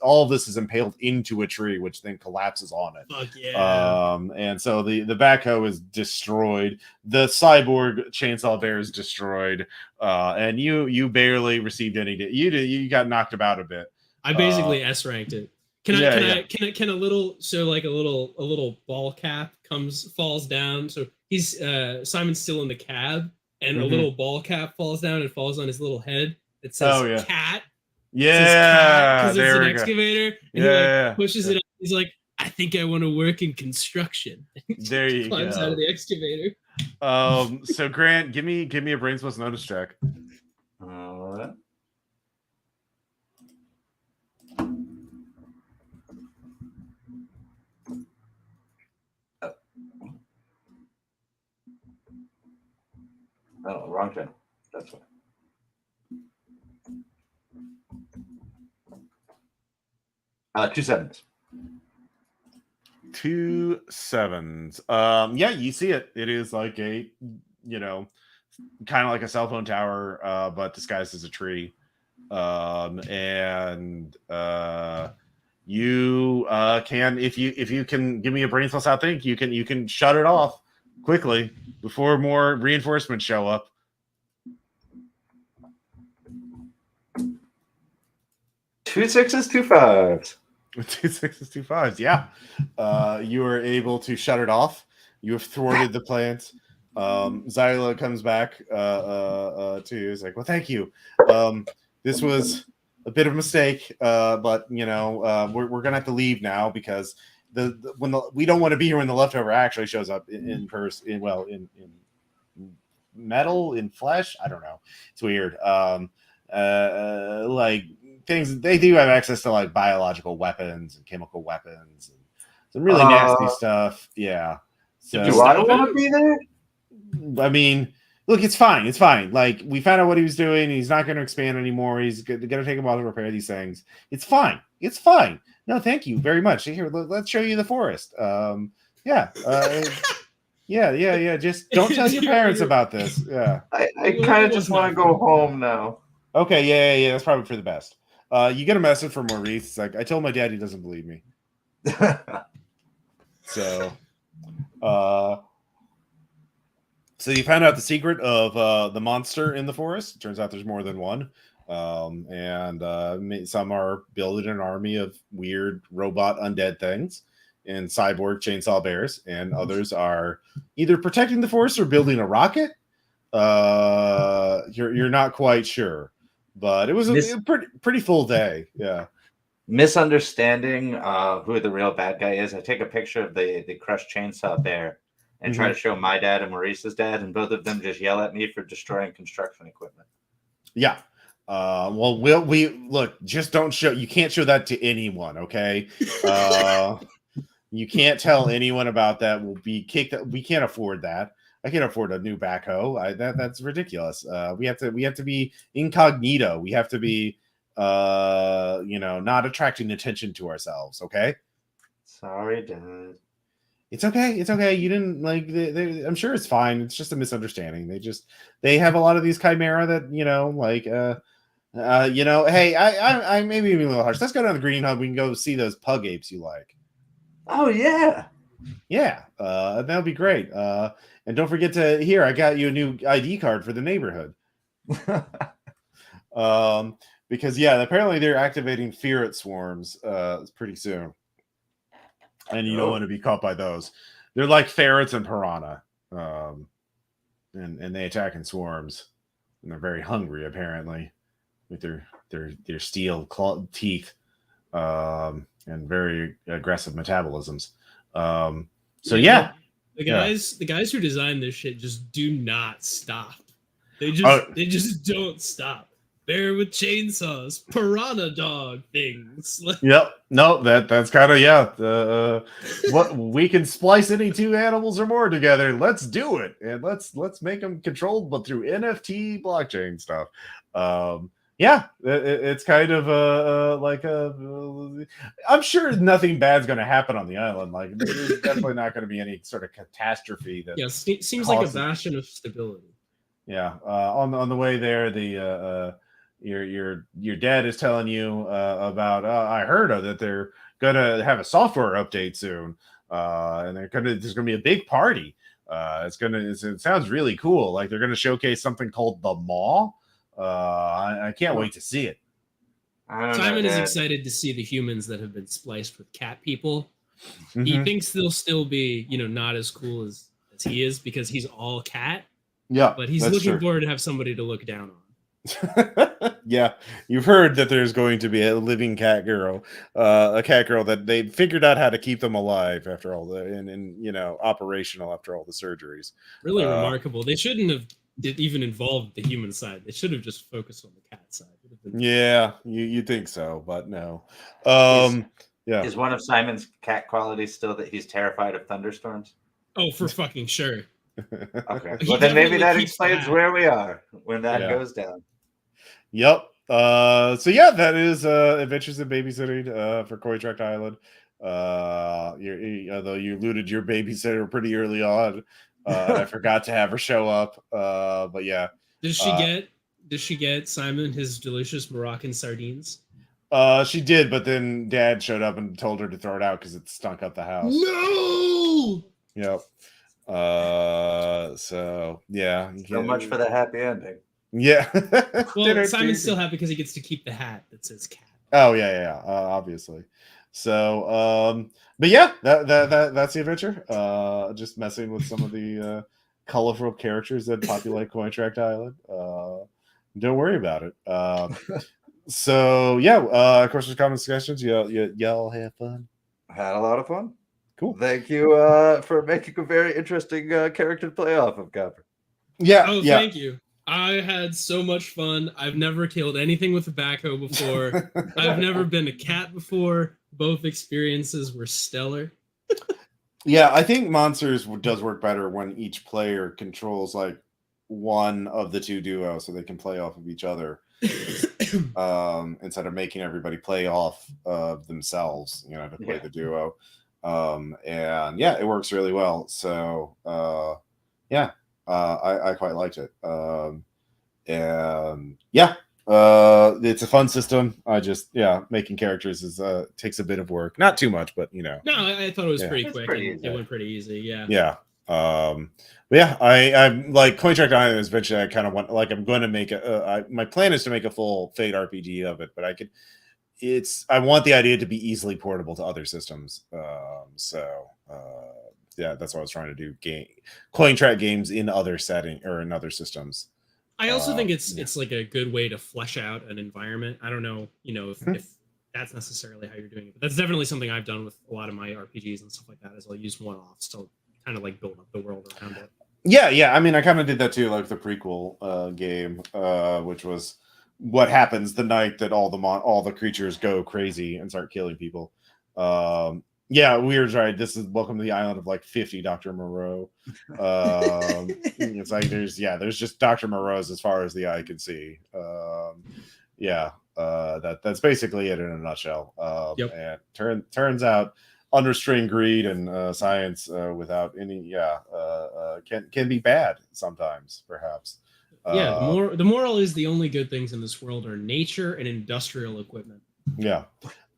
all of this is impaled into a tree, which then collapses on it. Fuck yeah. And so the backhoe is destroyed. The cyborg chainsaw bear is destroyed, and you barely received any. You got knocked about a bit. I basically S ranked it. Can a little ball cap falls down? So he's Simon's still in the cab, and a little ball cap falls down and falls on his little head. It says cat. Yeah, because it's an excavator. And he pushes it up. He's like, I think I want to work in construction. There you climbs go. out of the excavator. So Grant, give me a brains plus notice check. All right. Oh, wrong thing. That's why. Two 7s. 2 7s. Yeah, you see it. It is like a, kind of like a cell phone tower, but disguised as a tree. You can, if you can give me a brains plus outthinking, you can shut it off quickly before more reinforcements show up. 2 6s, 2 5s. 2 6s, 2 5s. Yeah. You are able to shut it off. You have thwarted the plans. Zyla comes back to you. He's like, well, thank you. This was a bit of a mistake, but we're gonna have to leave now because we don't want to be here when the leftover actually shows up in person. In metal, in flesh. I don't know. It's weird. Like things, they do have access to like biological weapons and chemical weapons and some really nasty stuff. Yeah. So do I want to be there? I mean, look, it's fine. It's fine. Like, we found out what he was doing. He's not going to expand anymore. He's going to take a while to repair these things. It's fine. It's fine. No, thank you very much. Here, let's show you the forest. Yeah. Yeah. Just don't tell your parents about this. Yeah. I kind of just want to go home now. Okay. Yeah. That's probably for the best. You get a message from Maurice. It's like, I told my dad he doesn't believe me. So you found out the secret of the monster in the forest. It turns out there's more than one. And some are building an army of weird robot undead things and cyborg chainsaw bears, and others are either protecting the forest or building a rocket. You're not quite sure, but it was a pretty full day. Yeah. Misunderstanding who the real bad guy is. I take a picture of the crushed chainsaw bear and try to show my dad and Maurice's dad, and both of them just yell at me for destroying construction equipment. Yeah. Well, we look, just don't show, you can't show that to anyone. Okay. You can't tell anyone about that. We'll be kicked. We can't afford that. I can't afford a new backhoe. That's ridiculous. We have to be incognito. We have to be, not attracting attention to ourselves. Okay. Sorry, Dad. It's okay. It's okay. You didn't like. I'm sure it's fine. It's just a misunderstanding. They have a lot of these chimera that Hey, I maybe a little harsh. Let's go down to the Green Hub. We can go see those pug apes you like. Oh yeah. That'll be great. And don't forget to here. I got you a new ID card for the neighborhood. Because apparently they're activating ferret swarms pretty soon. And you don't want to be caught by those. They're like ferrets and piranha. And they attack in swarms. And they're very hungry, apparently, with their steel teeth and very aggressive metabolisms. The guys who designed this shit just do not stop. They just don't stop. Bear with chainsaws, piranha dog things. Yep. No, that's kind of what we can splice any two animals or more together. Let's do it, and let's make them controlled, but through NFT blockchain stuff. It's kind of I'm sure nothing bad's going to happen on the island. Like, there's definitely not going to be any sort of catastrophe. That seems like a bastion of stability. Yeah. On the way there, your dad is telling you about. I heard that they're gonna have a software update soon, and there's gonna be a big party. It sounds really cool. Like, they're gonna showcase something called the Maw. I can't wait to see it. Simon is excited to see the humans that have been spliced with cat people. Mm-hmm. He thinks they'll still be, not as cool as he is because he's all cat. Yeah, but he's looking forward to have somebody to look down on. Yeah, you've heard that there's going to be a living cat girl, a cat girl that they figured out how to keep them alive after all and operational after all the surgeries. Really remarkable. They shouldn't have even involved the human side. They should have just focused on the cat side. Yeah, you think so, but no. Is one of Simon's cat qualities still that he's terrified of thunderstorms? Oh, for fucking sure. Okay. Well, then maybe that explains where we are when that goes down. Yep. That is Adventures in Babysitting for Cointract Island. Although you looted your babysitter pretty early on, I forgot to have her show up. But yeah. Does she get Simon his delicious Moroccan sardines? She did, but then Dad showed up and told her to throw it out because it stunk up the house. No. Yep. So much for the happy ending. Yeah. Well, Simon's still happy because he gets to keep the hat that says cat. Oh yeah. Obviously. So but yeah, that's the adventure. Just messing with some of the colorful characters that populate Cointract Island. Don't worry about it. So yeah, questions, comments, suggestions. Y'all have fun. Had a lot of fun. Cool. Thank you for making a very interesting character to play off of, Copper. Yeah. Oh, yeah. thank you. I had so much fun. I've never killed anything with a backhoe before. I've never been a cat before. Both experiences were stellar. Yeah, I think Monsters does work better when each player controls like one of the two duos, so they can play off of each other. Instead of making everybody play off of themselves, to play the duo. And yeah, it works really well. So I quite liked it. And yeah, it's a fun system. I just making characters is takes a bit of work, not too much, but No, I thought it was pretty quick. Pretty It went pretty easy. Yeah. Yeah. But yeah, I'm like Cointract Island is eventually I kind of want, like, I'm going to make my plan is to make a full Fate RPG of it, but I want the idea to be easily portable to other systems. Yeah, that's what I was trying to do. Cointract games in other setting or in other systems. I also think it's like a good way to flesh out an environment. I don't know, if that's necessarily how you're doing it, but that's definitely something I've done with a lot of my RPGs and stuff like that. Is I'll use one-offs to kind of like build up the world around it. Yeah. I mean, I kind of did that too, like the prequel game, which was what happens the night that all the creatures go crazy and start killing people. Yeah, Weird's right. This is Welcome to the Island of like 50 Dr. Moreau. It's like there's just Dr. Moreau's as far as the eye can see. That's basically it in a nutshell. And turns out unrestrained greed and science without any can be bad sometimes, perhaps. The moral is the only good things in this world are nature and industrial equipment. Yeah.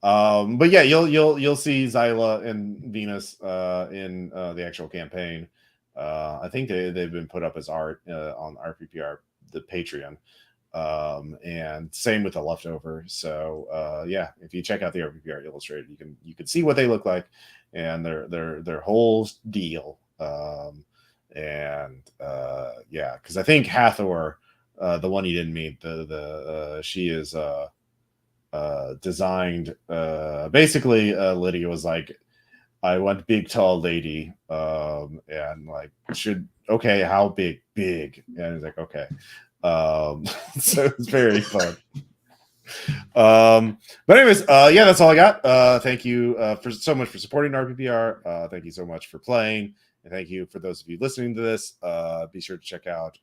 But yeah, you'll see Zyla and Venus in the actual campaign. I think they've been put up as art on RPPR, the Patreon. And same with the Leftover. So if you check out the RPPR Illustrated, you can see what they look like and their whole deal. Because I think Hathor, the one you didn't meet, she is designed basically. Lydia was like, I want big tall lady, and like how big, and it's like, okay. So it's very fun. But anyways, that's all I got. Thank you for so much for supporting RPPR. Thank you so much for playing, and thank you for those of you listening to this. Be sure to check out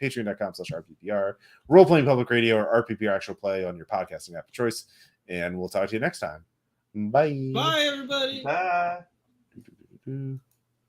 patreon.com/RPPR, Role Playing Public Radio, or RPPR Actual Play on your podcasting app of choice. And we'll talk to you next time. Bye. Bye, everybody. Bye.